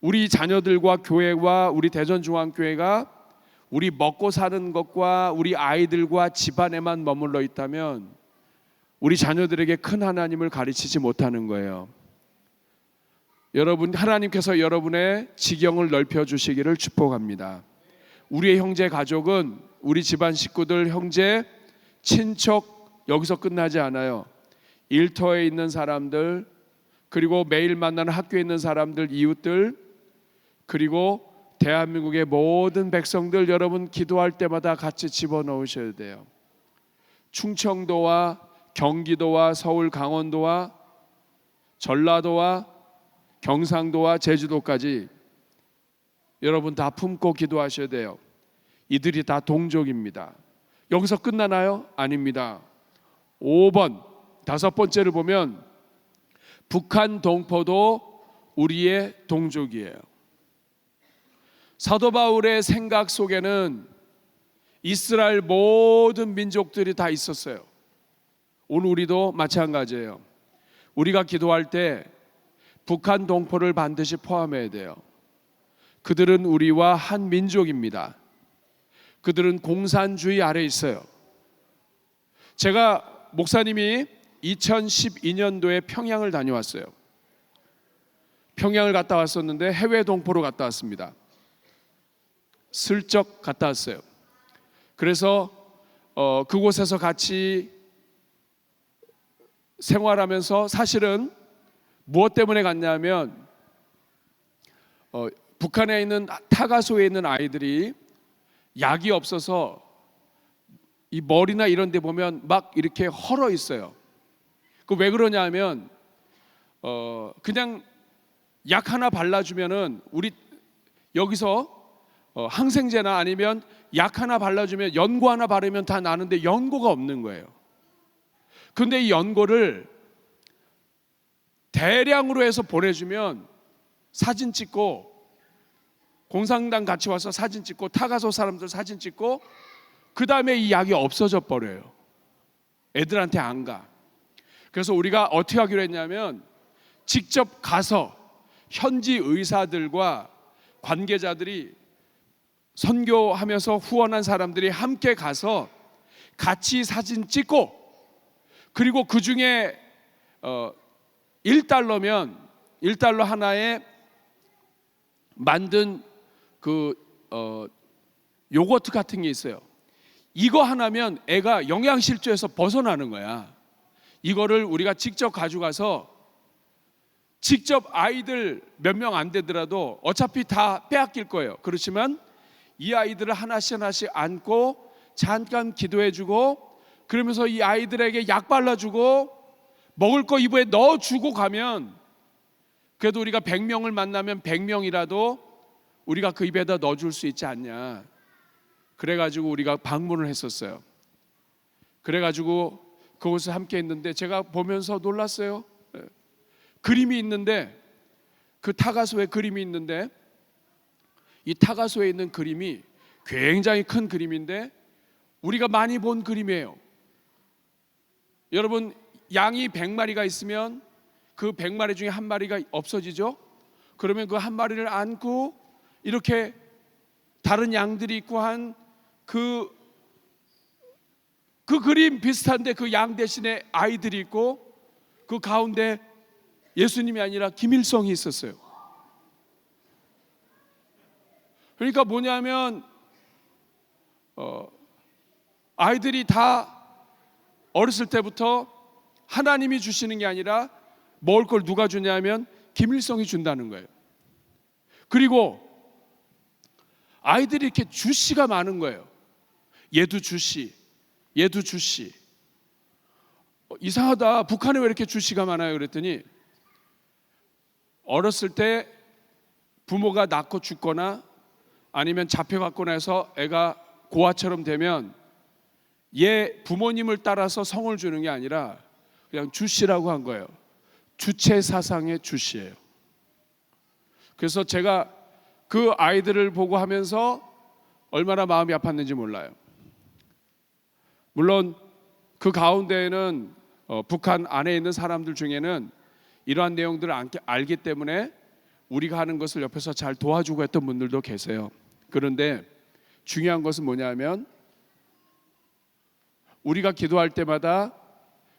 우리 자녀들과 교회와 우리 대전중앙교회가 우리 먹고 사는 것과 우리 아이들과 집안에만 머물러 있다면 우리 자녀들에게 큰 하나님을 가르치지 못하는 거예요. 여러분, 하나님께서 여러분의 지경을 넓혀 주시기를 축복합니다. 우리의 형제 가족은 우리 집안 식구들, 형제, 친척 여기서 끝나지 않아요. 일터에 있는 사람들, 그리고 매일 만나는 학교에 있는 사람들, 이웃들, 그리고 대한민국의 모든 백성들, 여러분 기도할 때마다 같이 집어넣으셔야 돼요. 충청도와 경기도와 서울, 강원도와 전라도와 경상도와 제주도까지 여러분 다 품고 기도하셔야 돼요. 이들이 다 동족입니다. 여기서 끝나나요? 아닙니다. 5번, 다섯 번째를 보면 북한 동포도 우리의 동족이에요. 사도 바울의 생각 속에는 이스라엘 모든 민족들이 다 있었어요. 오늘 우리도 마찬가지예요. 우리가 기도할 때 북한 동포를 반드시 포함해야 돼요. 그들은 우리와 한 민족입니다. 그들은 공산주의 아래 있어요. 제가 목사님이 2012년도에 평양을 다녀왔어요. 평양을 갔다 왔었는데 해외 동포로 갔다 왔습니다. 슬쩍 갔다 왔어요. 그래서 그곳에서 같이 생활하면서 사실은 무엇 때문에 갔냐면 북한에 있는 타가소에 있는 아이들이 약이 없어서 이 머리나 이런 데 보면 막 이렇게 헐어 있어요. 그 왜 그러냐면 그냥 약 하나 발라주면은 우리 여기서 항생제나 아니면 약 하나 발라주면 연고 하나 바르면 다 나는데 연고가 없는 거예요. 근데 이 연고를 대량으로 해서 보내주면 사진 찍고 공산당 같이 와서 사진 찍고 타가소 사람들 사진 찍고 그 다음에 이 약이 없어져 버려요. 애들한테 안 가. 그래서 우리가 어떻게 하기로 했냐면 직접 가서 현지 의사들과 관계자들이 선교하면서 후원한 사람들이 함께 가서 같이 사진 찍고 그리고 그 중에 1달러면 1달러 하나에 만든 그 요거트 같은 게 있어요. 이거 하나면 애가 영양실조에서 벗어나는 거야. 이거를 우리가 직접 가져가서 직접 아이들 몇 명 안 되더라도 어차피 다 빼앗길 거예요. 그렇지만 이 아이들을 하나씩 하나씩 안고 잠깐 기도해주고 그러면서 이 아이들에게 약 발라주고 먹을 거 입에 넣어주고 가면 그래도 우리가 100명을 만나면 100명이라도 우리가 그 입에다 넣어줄 수 있지 않냐. 그래가지고 우리가 방문을 했었어요. 그래가지고 그곳을 함께 했는데 제가 보면서 놀랐어요. 그림이 있는데 그 타가소에 그림이 있는데 이 타가소에 있는 그림이 굉장히 큰 그림인데 우리가 많이 본 그림이에요. 여러분 양이 100마리가 있으면 그 100마리 중에 한 마리가 없어지죠. 그러면 그 한 마리를 안고 이렇게 다른 양들이 있고 한 그 그림 비슷한데 그 양 대신에 아이들이 있고 그 가운데 예수님이 아니라 김일성이 있었어요. 그러니까 뭐냐면 아이들이 다 어렸을 때부터 하나님이 주시는 게 아니라 먹을 걸 누가 주냐면 김일성이 준다는 거예요. 그리고 아이들이 이렇게 주씨가 많은 거예요. 얘도 주씨, 얘도 주씨. 이상하다. 북한에 왜 이렇게 주씨가 많아요? 그랬더니 어렸을 때 부모가 낳고 죽거나 아니면 잡혀갖고 나서 애가 고아처럼 되면 얘 부모님을 따라서 성을 주는 게 아니라 그냥 주씨라고 한 거예요. 주체 사상의 주씨예요. 그래서 제가 그 아이들을 보고 하면서 얼마나 마음이 아팠는지 몰라요. 물론 그 가운데에는 북한 안에 있는 사람들 중에는 이러한 내용들을 알기 때문에 우리가 하는 것을 옆에서 잘 도와주고 했던 분들도 계세요. 그런데 중요한 것은 뭐냐면 우리가 기도할 때마다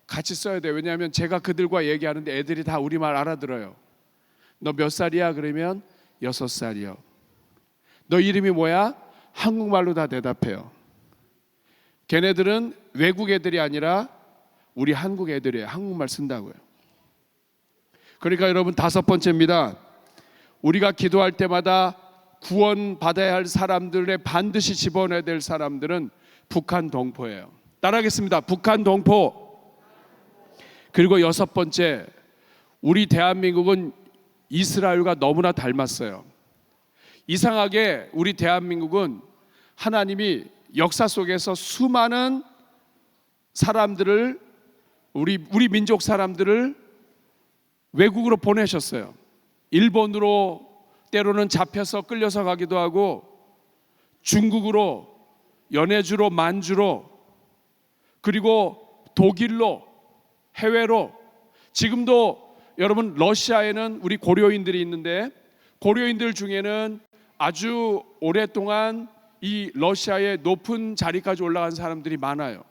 같이 써야 돼요. 왜냐하면 제가 그들과 얘기하는데 애들이 다 우리말 알아들어요. 너 몇 살이야? 그러면 6살이요. 너 이름이 뭐야? 한국말로 다 대답해요. 걔네들은 외국 애들이 아니라 우리 한국 애들이에요. 한국말 쓴다고요. 그러니까 여러분 5번째입니다. 우리가 기도할 때마다 구원받아야 할 사람들의 반드시 집어넣어야 될 사람들은 북한 동포예요. 따라하겠습니다. 북한 동포. 그리고 6번째, 우리 대한민국은 이스라엘과 너무나 닮았어요. 이상하게 우리 대한민국은 하나님이 역사 속에서 수많은 사람들을 우리 민족 사람들을 외국으로 보내셨어요. 일본으로 때로는 잡혀서 끌려서 가기도 하고 중국으로, 연해주로, 만주로, 그리고 독일로, 해외로, 지금도 여러분 러시아에는 우리 고려인들이 있는데 고려인들 중에는 아주 오랫동안 이 러시아의 높은 자리까지 올라간 사람들이 많아요.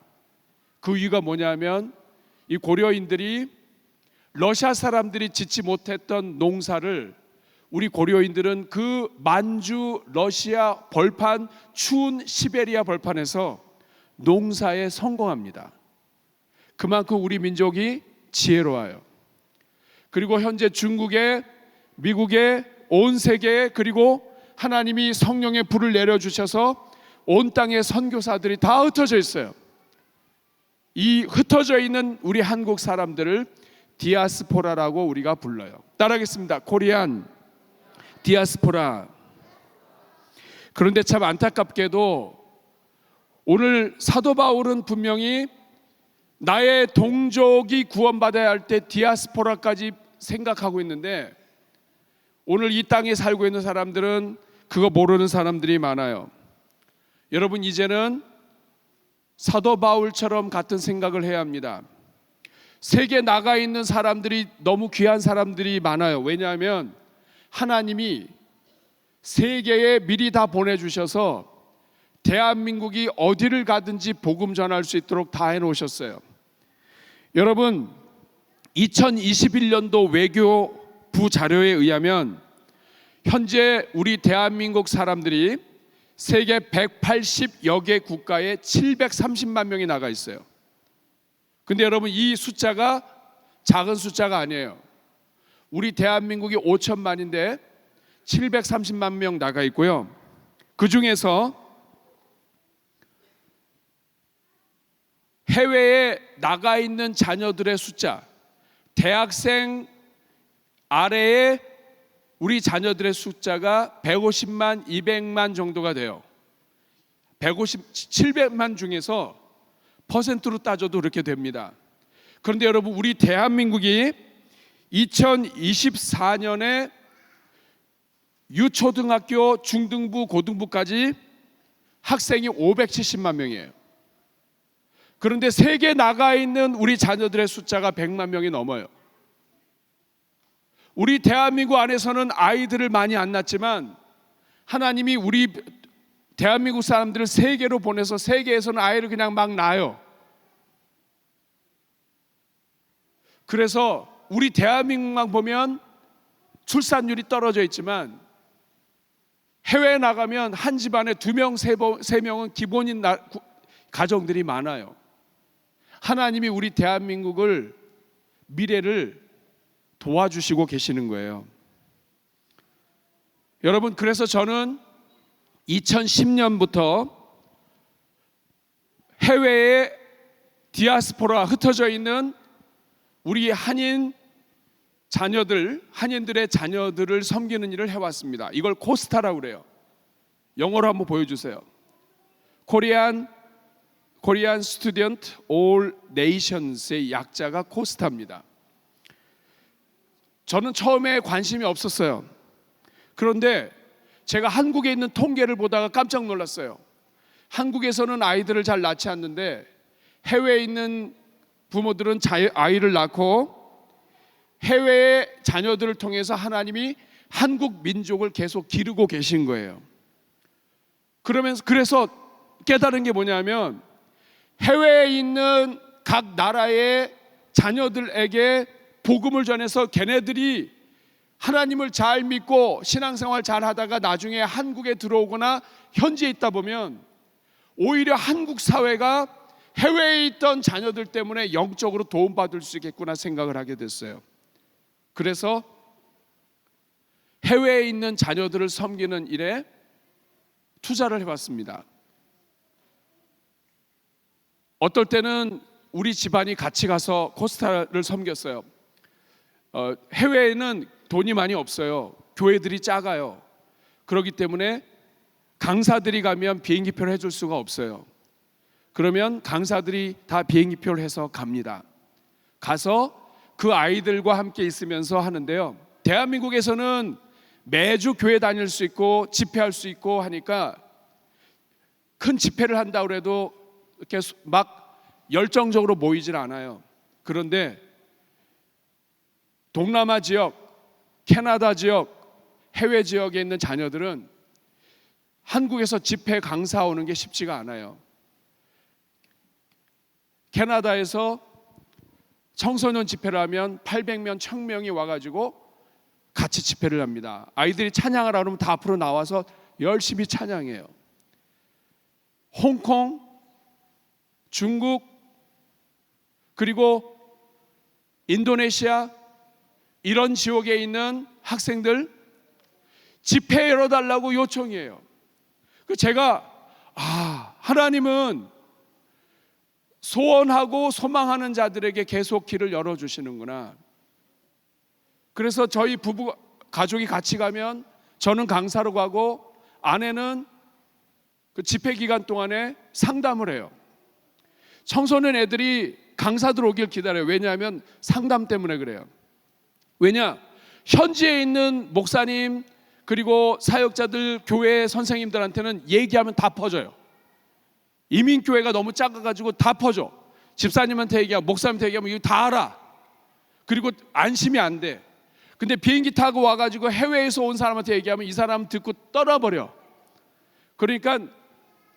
그 이유가 뭐냐면 이 고려인들이 러시아 사람들이 짓지 못했던 농사를 우리 고려인들은 그 만주 러시아 벌판, 추운 시베리아 벌판에서 농사에 성공합니다. 그만큼 우리 민족이 지혜로워요. 그리고 현재 중국에, 미국에, 온 세계에, 그리고 하나님이 성령의 불을 내려주셔서 온 땅의 선교사들이 다 흩어져 있어요. 이 흩어져 있는 우리 한국 사람들을 디아스포라라고 우리가 불러요. 따라하겠습니다. 코리안 디아스포라. 그런데 참 안타깝게도 오늘 사도 바울은 분명히 나의 동족이 구원받아야 할 때 디아스포라까지 생각하고 있는데, 오늘 이 땅에 살고 있는 사람들은 그거 모르는 사람들이 많아요. 여러분, 이제는 사도 바울처럼 같은 생각을 해야 합니다. 세계 나가 있는 사람들이 너무 귀한 사람들이 많아요. 왜냐하면 하나님이 세계에 미리 다 보내주셔서 대한민국이 어디를 가든지 복음 전할 수 있도록 다 해놓으셨어요. 여러분, 2021년도 외교부 자료에 의하면 현재 우리 대한민국 사람들이 세계 180여 개 국가에 730만 명이 나가 있어요. 근데 여러분, 이 숫자가 작은 숫자가 아니에요. 우리 대한민국이 5천만인데 730만 명 나가 있고요. 그 중에서 해외에 나가 있는 자녀들의 숫자, 대학생 아래에 우리 자녀들의 숫자가 150만, 200만 정도가 돼요. 700만 중에서 퍼센트로 따져도 그렇게 됩니다. 그런데 여러분, 우리 대한민국이 2024년에 유초등학교, 중등부, 고등부까지 학생이 570만 명이에요. 그런데 세계에 나가 있는 우리 자녀들의 숫자가 100만 명이 넘어요. 우리 대한민국 안에서는 아이들을 많이 안 낳지만 하나님이 우리 대한민국 사람들을 세계로 보내서 세계에서는 아이를 그냥 막 낳아요. 그래서 우리 대한민국만 보면 출산율이 떨어져 있지만 해외에 나가면 한 집안에 2명, 3명은 기본인 가정들이 많아요. 하나님이 우리 대한민국을, 미래를 도와주시고 계시는 거예요. 여러분, 그래서 저는 2010년부터 해외에 디아스포라 흩어져 있는 우리 한인 자녀들, 한인들의 자녀들을 섬기는 일을 해왔습니다. 이걸 코스타라고 그래요. 영어로 한번 보여주세요. Korean Student All Nations의 약자가 코스타입니다. 저는 처음에 관심이 없었어요. 그런데 제가 한국에 있는 통계를 보다가 깜짝 놀랐어요. 한국에서는 아이들을 잘 낳지 않는데 해외에 있는 부모들은 아이를 낳고 해외의 자녀들을 통해서 하나님이 한국 민족을 계속 기르고 계신 거예요. 그래서 깨달은 게 뭐냐면, 해외에 있는 각 나라의 자녀들에게 복음을 전해서 걔네들이 하나님을 잘 믿고 신앙생활 잘 하다가 나중에 한국에 들어오거나 현지에 있다 보면 오히려 한국 사회가 해외에 있던 자녀들 때문에 영적으로 도움받을 수 있겠구나 생각을 하게 됐어요. 그래서 해외에 있는 자녀들을 섬기는 일에 투자를 해봤습니다. 어떨 때는 우리 집안이 같이 가서 코스타를 섬겼어요. 해외에는 돈이 많이 없어요. 교회들이 작아요. 그렇기 때문에 강사들이 가면 비행기표를 해줄 수가 없어요. 그러면 강사들이 다 비행기표를 해서 갑니다. 가서 그 아이들과 함께 있으면서 하는데요. 대한민국에서는 매주 교회 다닐 수 있고 집회할 수 있고 하니까 큰 집회를 한다고 해도 이렇게 막 열정적으로 모이질 않아요. 그런데 동남아 지역, 캐나다 지역, 해외 지역에 있는 자녀들은 한국에서 집회 강사 오는 게 쉽지가 않아요. 캐나다에서 청소년 집회를 하면 800명, 1000명이 와가지고 같이 집회를 합니다. 아이들이 찬양을 하면 다 앞으로 나와서 열심히 찬양해요. 홍콩, 중국, 그리고 인도네시아 이런 지역에 있는 학생들 집회 열어달라고 요청해요. 제가 하나님은 소원하고 소망하는 자들에게 계속 길을 열어주시는구나. 그래서 저희 부부 가족이 같이 가면 저는 강사로 가고 아내는 그 집회 기간 동안에 상담을 해요. 청소년 애들이 강사들 오길 기다려요. 왜냐하면 상담 때문에 그래요. 왜냐? 현지에 있는 목사님 그리고 사역자들 교회 선생님들한테는 얘기하면 다 퍼져요. 이민교회가 너무 작아가지고 다 퍼져. 집사님한테 얘기하고 목사님한테 얘기하면 이거 다 알아. 그리고 안심이 안 돼. 근데 비행기 타고 와가지고 해외에서 온 사람한테 얘기하면 이 사람 듣고 떠나버려. 그러니까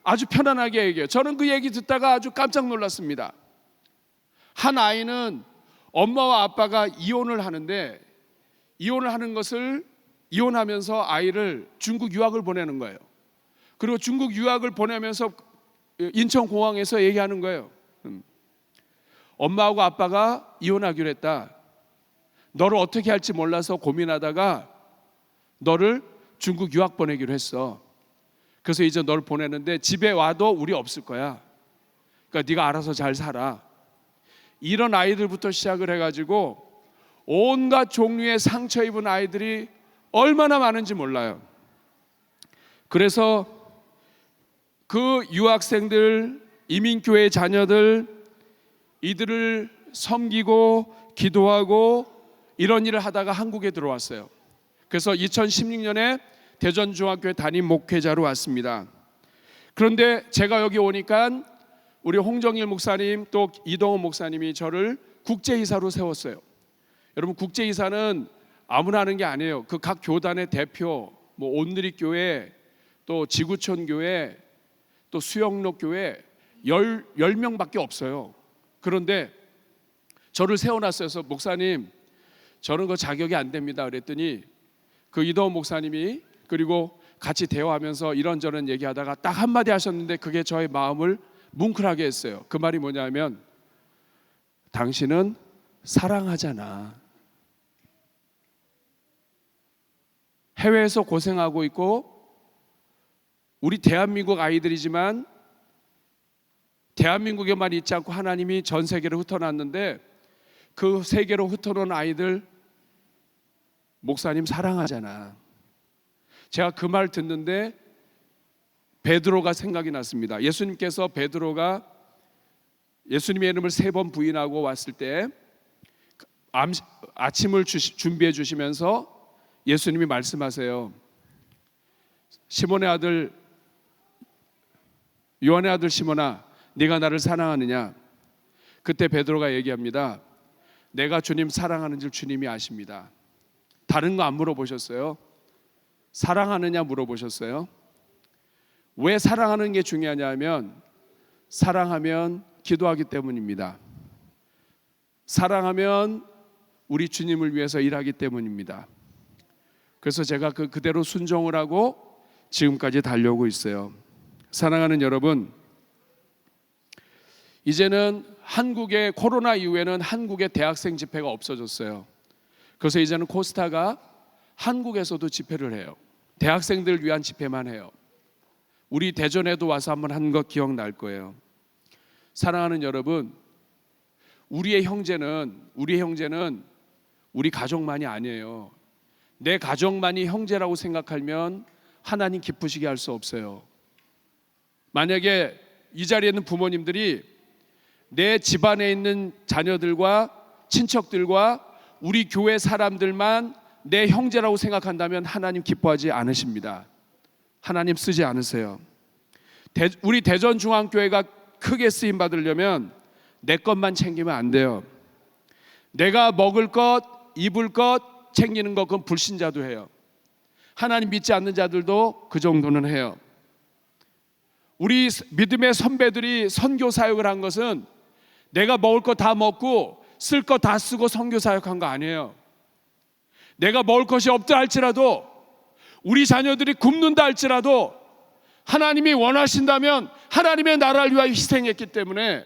아주 편안하게 얘기해요. 저는 그 얘기 듣다가 아주 깜짝 놀랐습니다. 한 아이는 엄마와 아빠가 이혼을 하는데 이혼을 하는 것을 이혼하면서 아이를 중국 유학을 보내는 거예요. 그리고 중국 유학을 보내면서 인천공항에서 얘기하는 거예요. 엄마하고 아빠가 이혼하기로 했다. 너를 어떻게 할지 몰라서 고민하다가 너를 중국 유학 보내기로 했어. 그래서 이제 너를 보내는데 집에 와도 우리 없을 거야. 그러니까 네가 알아서 잘 살아. 이런 아이들부터 시작을 해가지고 온갖 종류의 상처 입은 아이들이 얼마나 많은지 몰라요. 그래서 그 유학생들, 이민교회 자녀들 이들을 섬기고 기도하고 이런 일을 하다가 한국에 들어왔어요. 그래서 2016년에 대전중학교에 담임 목회자로 왔습니다. 그런데 제가 여기 오니까 우리 홍정일 목사님 또 이동훈 목사님이 저를 국제이사로 세웠어요. 여러분 국제이사는 아무나 하는 게 아니에요. 그 각 교단의 대표, 뭐 온누리교회, 또 지구촌교회, 또 수영록교회 10명밖에 없어요. 그런데 저를 세워놨어요. 그래서 목사님 저는 그 자격이 안 됩니다. 그랬더니 그 이동훈 목사님이 그리고 같이 대화하면서 이런저런 얘기하다가 딱 한마디 하셨는데 그게 저의 마음을 뭉클하게 했어요. 그 말이 뭐냐면 당신은 사랑하잖아. 해외에서 고생하고 있고 우리 대한민국 아이들이지만 대한민국에만 있지 않고 하나님이 전 세계로 흩어놨는데 그 세계로 흩어놓은 아이들 목사님 사랑하잖아. 제가 그 말 듣는데 베드로가 생각이 났습니다. 예수님께서 베드로가 예수님의 이름을 3번 부인하고 왔을 때 아침을 준비해 주시면서 예수님이 말씀하세요. 시몬의 아들 요한의 아들 시몬아 네가 나를 사랑하느냐. 그때 베드로가 얘기합니다. 내가 주님 사랑하는 줄 주님이 아십니다. 다른 거 안 물어보셨어요? 사랑하느냐 물어보셨어요? 왜 사랑하는 게 중요하냐면 사랑하면 기도하기 때문입니다. 사랑하면 우리 주님을 위해서 일하기 때문입니다. 그래서 제가 그대로 순종을 하고 지금까지 달려오고 있어요. 사랑하는 여러분, 이제는 한국의 코로나 이후에는 한국의 대학생 집회가 없어졌어요. 그래서 이제는 코스타가 한국에서도 집회를 해요. 대학생들을 위한 집회만 해요. 우리 대전에도 와서 한번 한 거 기억날 거예요. 사랑하는 여러분, 우리의 형제는 우리 가족만이 아니에요. 내 가족만이 형제라고 생각하면 하나님 기쁘시게 할 수 없어요. 만약에 이 자리에 있는 부모님들이 내 집안에 있는 자녀들과 친척들과 우리 교회 사람들만 내 형제라고 생각한다면 하나님 기뻐하지 않으십니다. 하나님 쓰지 않으세요. 우리 대전중앙교회가 크게 쓰임 받으려면 내 것만 챙기면 안 돼요. 내가 먹을 것, 입을 것 챙기는 것 그건 불신자도 해요. 하나님 믿지 않는 자들도 그 정도는 해요. 우리 믿음의 선배들이 선교 사역을 한 것은 내가 먹을 거 다 먹고 쓸 거 다 쓰고 선교 사역한 거 아니에요. 내가 먹을 것이 없다 할지라도, 우리 자녀들이 굶는다 할지라도 하나님이 원하신다면 하나님의 나라를 위하여 희생했기 때문에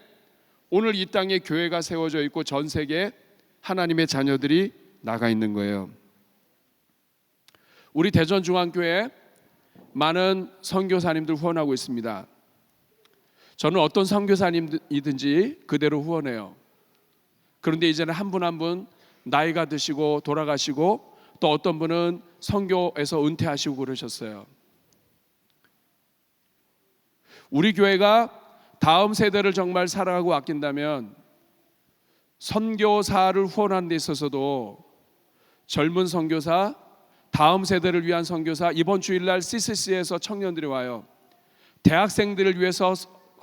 오늘 이 땅에 교회가 세워져 있고 전 세계에 하나님의 자녀들이 나가 있는 거예요. 우리 대전중앙교회 많은 선교사님들 후원하고 있습니다. 저는 어떤 선교사님이든지 그대로 후원해요. 그런데 이제는 한 분 한 분 나이가 드시고 돌아가시고 또 어떤 분은 선교에서 은퇴하시고 그러셨어요. 우리 교회가 다음 세대를 정말 사랑하고 아낀다면 선교사를 후원하는 데 있어서도 젊은 선교사, 다음 세대를 위한 선교사, 이번 주일날 CCC에서 청년들이 와요. 대학생들을 위해서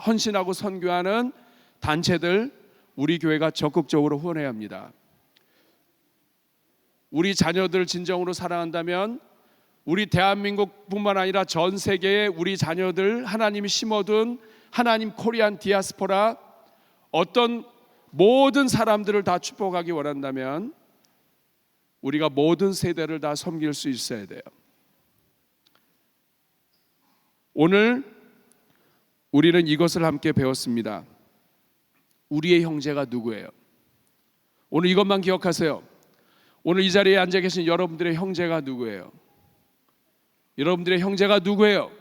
헌신하고 선교하는 단체들, 우리 교회가 적극적으로 후원해야 합니다. 우리 자녀들 진정으로 사랑한다면 우리 대한민국뿐만 아니라 전 세계에 우리 자녀들 하나님이 심어둔 하나님 코리안 디아스포라 어떤 모든 사람들을 다 축복하기 원한다면 우리가 모든 세대를 다 섬길 수 있어야 돼요. 오늘 우리는 이것을 함께 배웠습니다. 우리의 형제가 누구예요? 오늘 이것만 기억하세요. 오늘 이 자리에 앉아 계신 여러분들의 형제가 누구예요? 여러분들의 형제가 누구예요?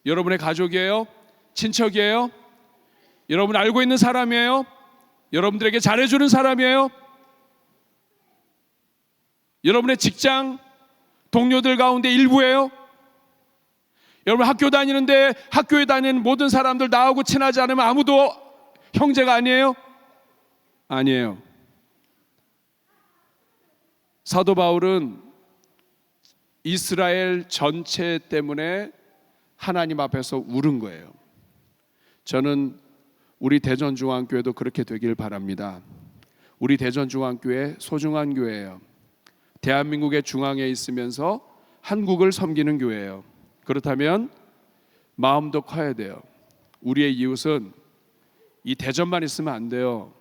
여러분의 가족이에요? 친척이에요? 여러분 알고 있는 사람이에요? 여러분들에게 잘해주는 사람이에요? 여러분의 직장 동료들 가운데 일부예요? 여러분 학교 다니는데 학교에 다니는 모든 사람들 나하고 친하지 않으면 아무도 형제가 아니에요? 아니에요. 사도 바울은 이스라엘 전체 때문에 하나님 앞에서 울은 거예요. 저는 우리 대전중앙교회도 그렇게 되길 바랍니다. 우리 대전중앙교회 소중한 교회예요. 대한민국의 중앙에 있으면서 한국을 섬기는 교회예요. 그렇다면 마음도 커야 돼요. 우리의 이웃은 이 대전만 있으면 안 돼요.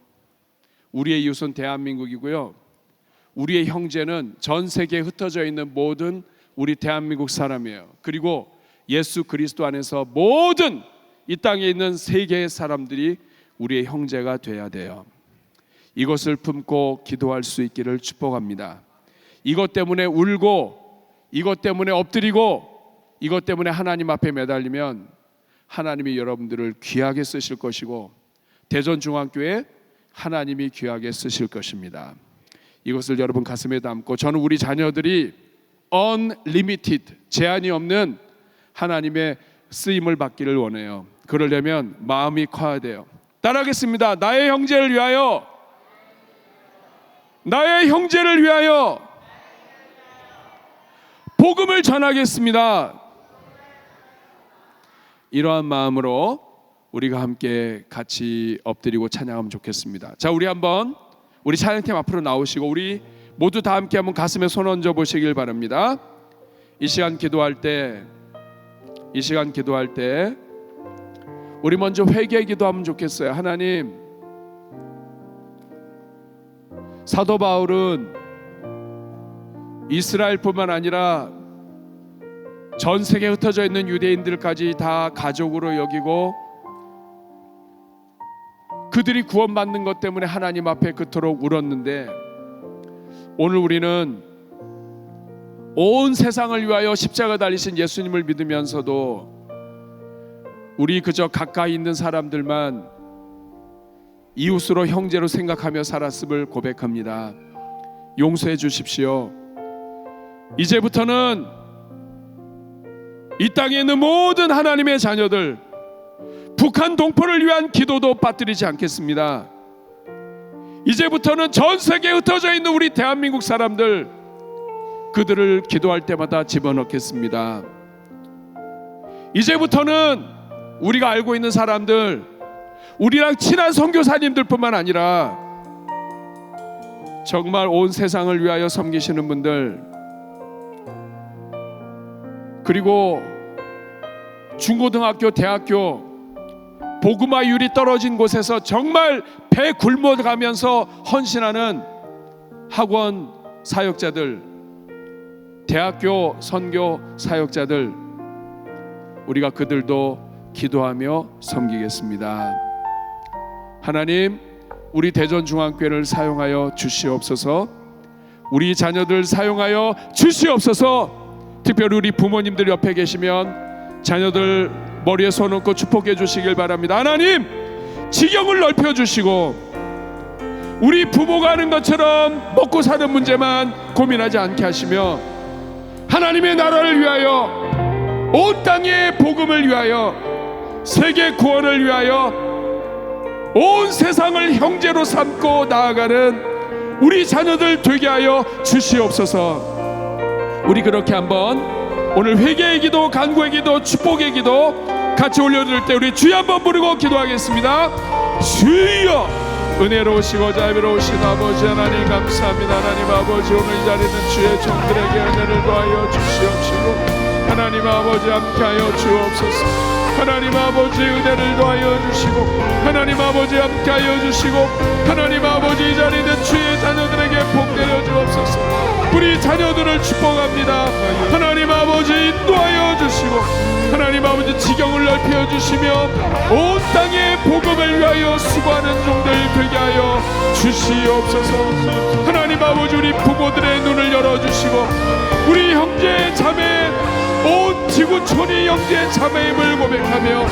우리의 이웃은 대한민국이고요. 우리의 형제는 전 세계에 흩어져 있는 모든 우리 대한민국 사람이에요. 그리고 예수 그리스도 안에서 모든 이 땅에 있는 세계의 사람들이 우리의 형제가 돼야 돼요. 이것을 품고 기도할 수 있기를 축복합니다. 이것 때문에 울고 이것 때문에 엎드리고 이것 때문에 하나님 앞에 매달리면 하나님이 여러분들을 귀하게 쓰실 것이고 대전중앙교회 하나님이 귀하게 쓰실 것입니다. 이것을 여러분 가슴에 담고 저는 우리 자녀들이 unlimited, 제한이 없는 하나님의 쓰임을 받기를 원해요. 그러려면 마음이 커야 돼요. 따라하겠습니다. 나의 형제를 위하여, 나의 형제를 위하여 복음을 전하겠습니다. 이러한 마음으로 우리가 함께 같이 엎드리고 찬양하면 좋겠습니다. 자, 우리 찬양팀 앞으로 나오시고 우리 모두 다 함께 한번 가슴에 손 얹어 보시길 바랍니다. 이 시간 기도할 때 우리 먼저 회개 기도하면 좋겠어요. 하나님, 사도 바울은 이스라엘뿐만 아니라 전 세계에 흩어져 있는 유대인들까지 다 가족으로 여기고 그들이 구원받는 것 때문에 하나님 앞에 그토록 울었는데 오늘 우리는 온 세상을 위하여 십자가 달리신 예수님을 믿으면서도 우리 그저 가까이 있는 사람들만 이웃으로 형제로 생각하며 살았음을 고백합니다. 용서해 주십시오. 이제부터는 이 땅에 있는 모든 하나님의 자녀들, 북한 동포를 위한 기도도 빠뜨리지 않겠습니다. 이제부터는 전 세계에 흩어져 있는 우리 대한민국 사람들, 그들을 기도할 때마다 집어넣겠습니다. 이제부터는 우리가 알고 있는 사람들, 우리랑 친한 선교사님들뿐만 아니라 정말 온 세상을 위하여 섬기시는 분들, 그리고 중고등학교, 대학교 복음화율이 떨어진 곳에서 정말 배 굶어가면서 헌신하는 학원 사역자들, 대학교 선교 사역자들, 우리가 그들도 기도하며 섬기겠습니다. 하나님, 우리 대전중앙교회를 사용하여 주시옵소서. 우리 자녀들 사용하여 주시옵소서. 특별히 우리 부모님들 옆에 계시면 자녀들 머리에 손 얹고 축복해 주시길 바랍니다. 하나님, 지경을 넓혀 주시고 우리 부모가 하는 것처럼 먹고 사는 문제만 고민하지 않게 하시며 하나님의 나라를 위하여, 온 땅의 복음을 위하여, 세계 구원을 위하여 온 세상을 형제로 삼고 나아가는 우리 자녀들 되게 하여 주시옵소서. 우리 그렇게 한번 오늘 회개의 기도, 간구의 기도, 축복의 기도 같이 올려드릴 때 우리 주여 한번 부르고 기도하겠습니다. 주여, 은혜로우시고 자비로우신 아버지 하나님 감사합니다. 하나님 아버지, 오늘 이 자리는 주의 종들에게 은혜를 더하여 주시옵시고 하나님 아버지 함께하여 주옵소서. 하나님 아버지 은혜를 더하여 주시고 하나님 아버지 함께하여 주시고 하나님 아버지, 이 자리는 주의 자녀들에게 복 내려 주옵소서. 우리 자녀들을 축복합니다. 하나님 아버지 인도하여 주시고 하나님 아버지 지경을 넓혀 주시며 온 땅의 복음을 위하여 수고하는 종들 되게 하여 주시옵소서. 하나님 아버지, 우리 부모들의 눈을 열어주시고 우리 형제 자매, 온 지구촌이 형제 자매임을 고백하며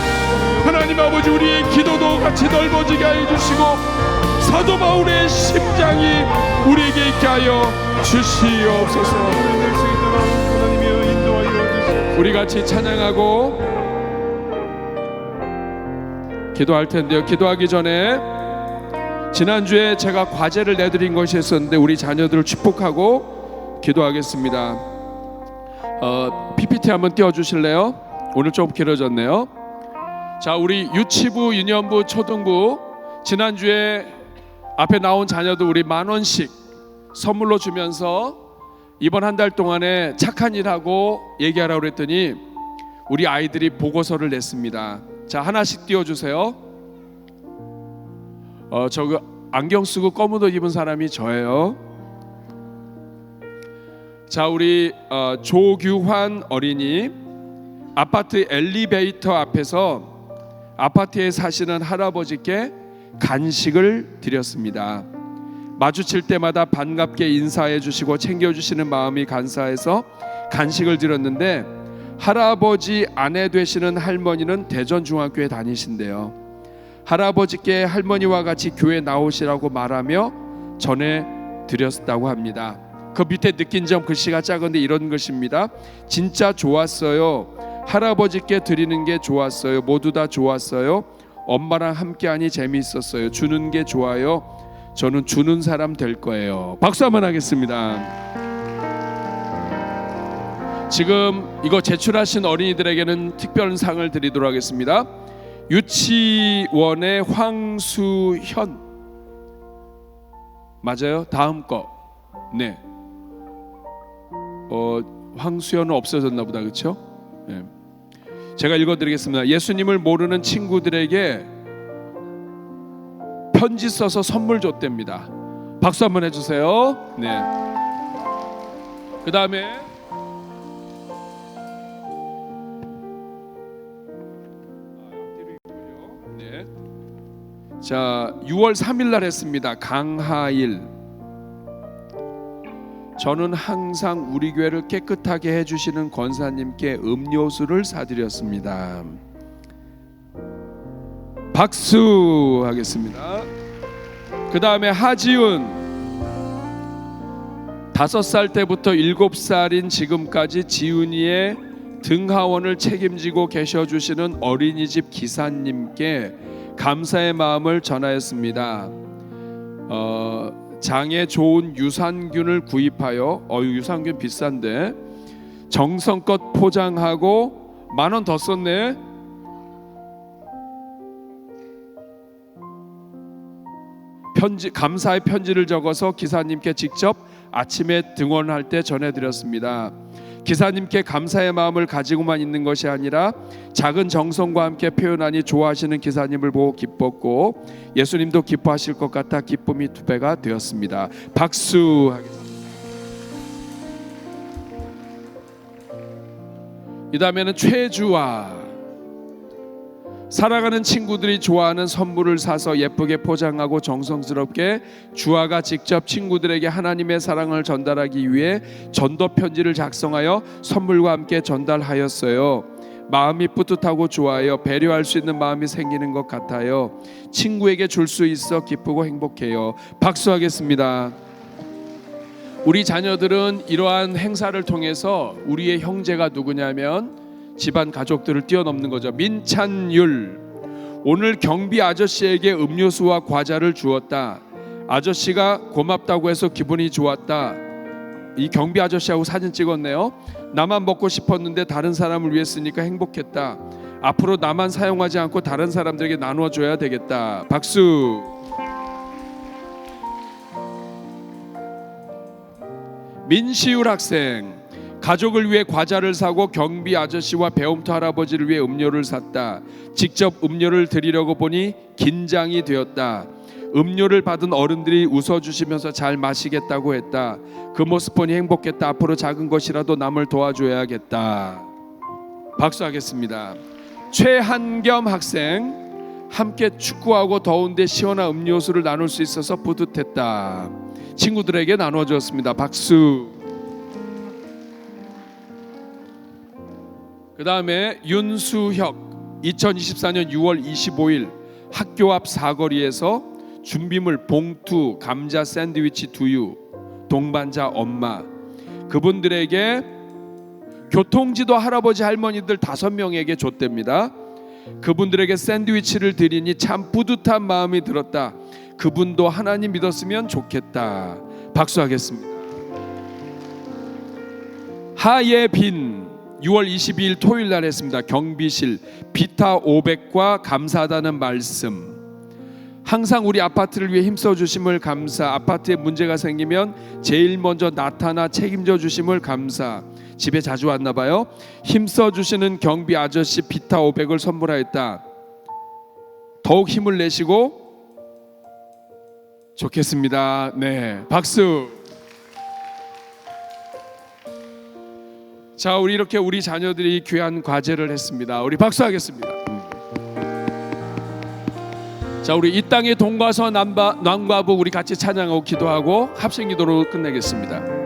하나님 아버지, 우리의 기도도 같이 넓어지게 해주시고 사도 바울의 심장이 우리에게 있게 하여 주시옵소서. 우리 같이 찬양하고 기도할 텐데요, 기도하기 전에 지난주에 제가 과제를 내드린 것이 있었는데 우리 자녀들을 축복하고 기도하겠습니다. PPT 한번 띄워주실래요? 오늘 좀 길어졌네요. 자, 우리 유치부, 유년부, 초등부 지난주에 앞에 나온 자녀들 우리 10,000원씩 선물로 주면서 이번 한 달 동안에 착한 일하고 얘기하라고 그랬더니 우리 아이들이 보고서를 냈습니다. 자, 하나씩 띄워주세요. 저거 안경 쓰고 검은 옷 입은 사람이 저예요. 자, 우리 조규환 어린이 아파트 엘리베이터 앞에서 아파트에 사시는 할아버지께 간식을 드렸습니다. 마주칠 때마다 반갑게 인사해 주시고 챙겨주시는 마음이 감사해서 간식을 드렸는데 할아버지 아내 되시는 할머니는 대전중앙교회 다니신대요. 할아버지께 할머니와 같이 교회 나오시라고 말하며 전해드렸다고 합니다. 그 밑에 느낀 점 글씨가 작은데 이런 것입니다. 진짜 좋았어요. 할아버지께 드리는 게 좋았어요. 모두 다 좋았어요. 엄마랑 함께하니 재미있었어요. 주는 게 좋아요. 저는 주는 사람 될 거예요. 박수 한번 하겠습니다. 지금 이거 제출하신 어린이들에게는 특별 상을 드리도록 하겠습니다. 유치원의 황수현 맞아요? 다음 거. 네. 황수현은 없어졌나 보다, 그렇죠? 네. 제가 읽어드리겠습니다. 예수님을 모르는 친구들에게 편지 써서 선물 줬답니다. 박수 한번 해주세요. 네. 그 다음에 네. 자, 6월 3일 날 했습니다. 강하일. 저는 항상 우리 교회를 깨끗하게 해주시는 권사님께 음료수를 사드렸습니다. 박수 하겠습니다. 그 다음에 하지은 5살 때부터 7살인 지금까지 지은이의 등하원을 책임지고 계셔주시는 어린이집 기사님께 감사의 마음을 전하였습니다. 장에 좋은 유산균을 구입하여 유산균 비싼데 정성껏 포장하고 10,000원 더 썼네. 감사의 편지를 적어서 기사님께 직접 아침에 등원할 때 전해드렸습니다. 기사님께 감사의 마음을 가지고만 있는 것이 아니라 작은 정성과 함께 표현하니 좋아하시는 기사님을 보고 기뻤고 예수님도 기뻐하실 것 같아 기쁨이 2배가 되었습니다. 박수 하겠습니다. 이 다음에는 최주아. 사랑하는 친구들이 좋아하는 선물을 사서 예쁘게 포장하고 정성스럽게 주아가 직접 친구들에게 하나님의 사랑을 전달하기 위해 전도 편지를 작성하여 선물과 함께 전달하였어요. 마음이 뿌듯하고 좋아요. 배려할 수 있는 마음이 생기는 것 같아요. 친구에게 줄 수 있어 기쁘고 행복해요. 박수하겠습니다. 우리 자녀들은 이러한 행사를 통해서 우리의 형제가 누구냐면 집안 가족들을 뛰어넘는 거죠. 민찬율, 오늘 경비 아저씨에게 음료수와 과자를 주었다. 아저씨가 고맙다고 해서 기분이 좋았다. 이 경비 아저씨하고 사진 찍었네요. 나만 먹고 싶었는데 다른 사람을 위해 쓰니까 행복했다. 앞으로 나만 사용하지 않고 다른 사람들에게 나눠줘야 되겠다. 박수. 민시율 학생, 가족을 위해 과자를 사고 경비 아저씨와 배움터 할아버지를 위해 음료를 샀다. 직접 음료를 드리려고 보니 긴장이 되었다. 음료를 받은 어른들이 웃어주시면서 잘 마시겠다고 했다. 그 모습 보니 행복했다. 앞으로 작은 것이라도 남을 도와줘야겠다. 박수하겠습니다. 최한겸 학생, 함께 축구하고 더운데 시원한 음료수를 나눌 수 있어서 뿌듯했다. 친구들에게 나눠주었습니다. 박수. 그 다음에 윤수혁, 2024년 6월 25일 학교 앞 사거리에서 준비물 봉투, 감자 샌드위치 두유, 동반자 엄마, 그분들에게 교통지도 할아버지 할머니들 5명에게 줬답니다. 그분들에게 샌드위치를 드리니 참 뿌듯한 마음이 들었다. 그분도 하나님 믿었으면 좋겠다. 박수하겠습니다. 하예빈, 6월 22일 토요일 날 했습니다. 경비실 비타 500과 감사하다는 말씀. 항상 우리 아파트를 위해 힘써 주심을 감사. 아파트에 문제가 생기면 제일 먼저 나타나 책임져 주심을 감사. 집에 자주 왔나 봐요. 힘써 주시는 경비 아저씨 비타 500을 선물하였다. 더욱 힘을 내시고 좋겠습니다. 네, 박수. 자, 우리 이렇게 우리 자녀들이 귀한 과제를 했습니다. 우리 박수하겠습니다. 자, 우리 이 땅의 동과서 남과부 우리 같이 찬양하고 기도하고 합심 기도로 끝내겠습니다.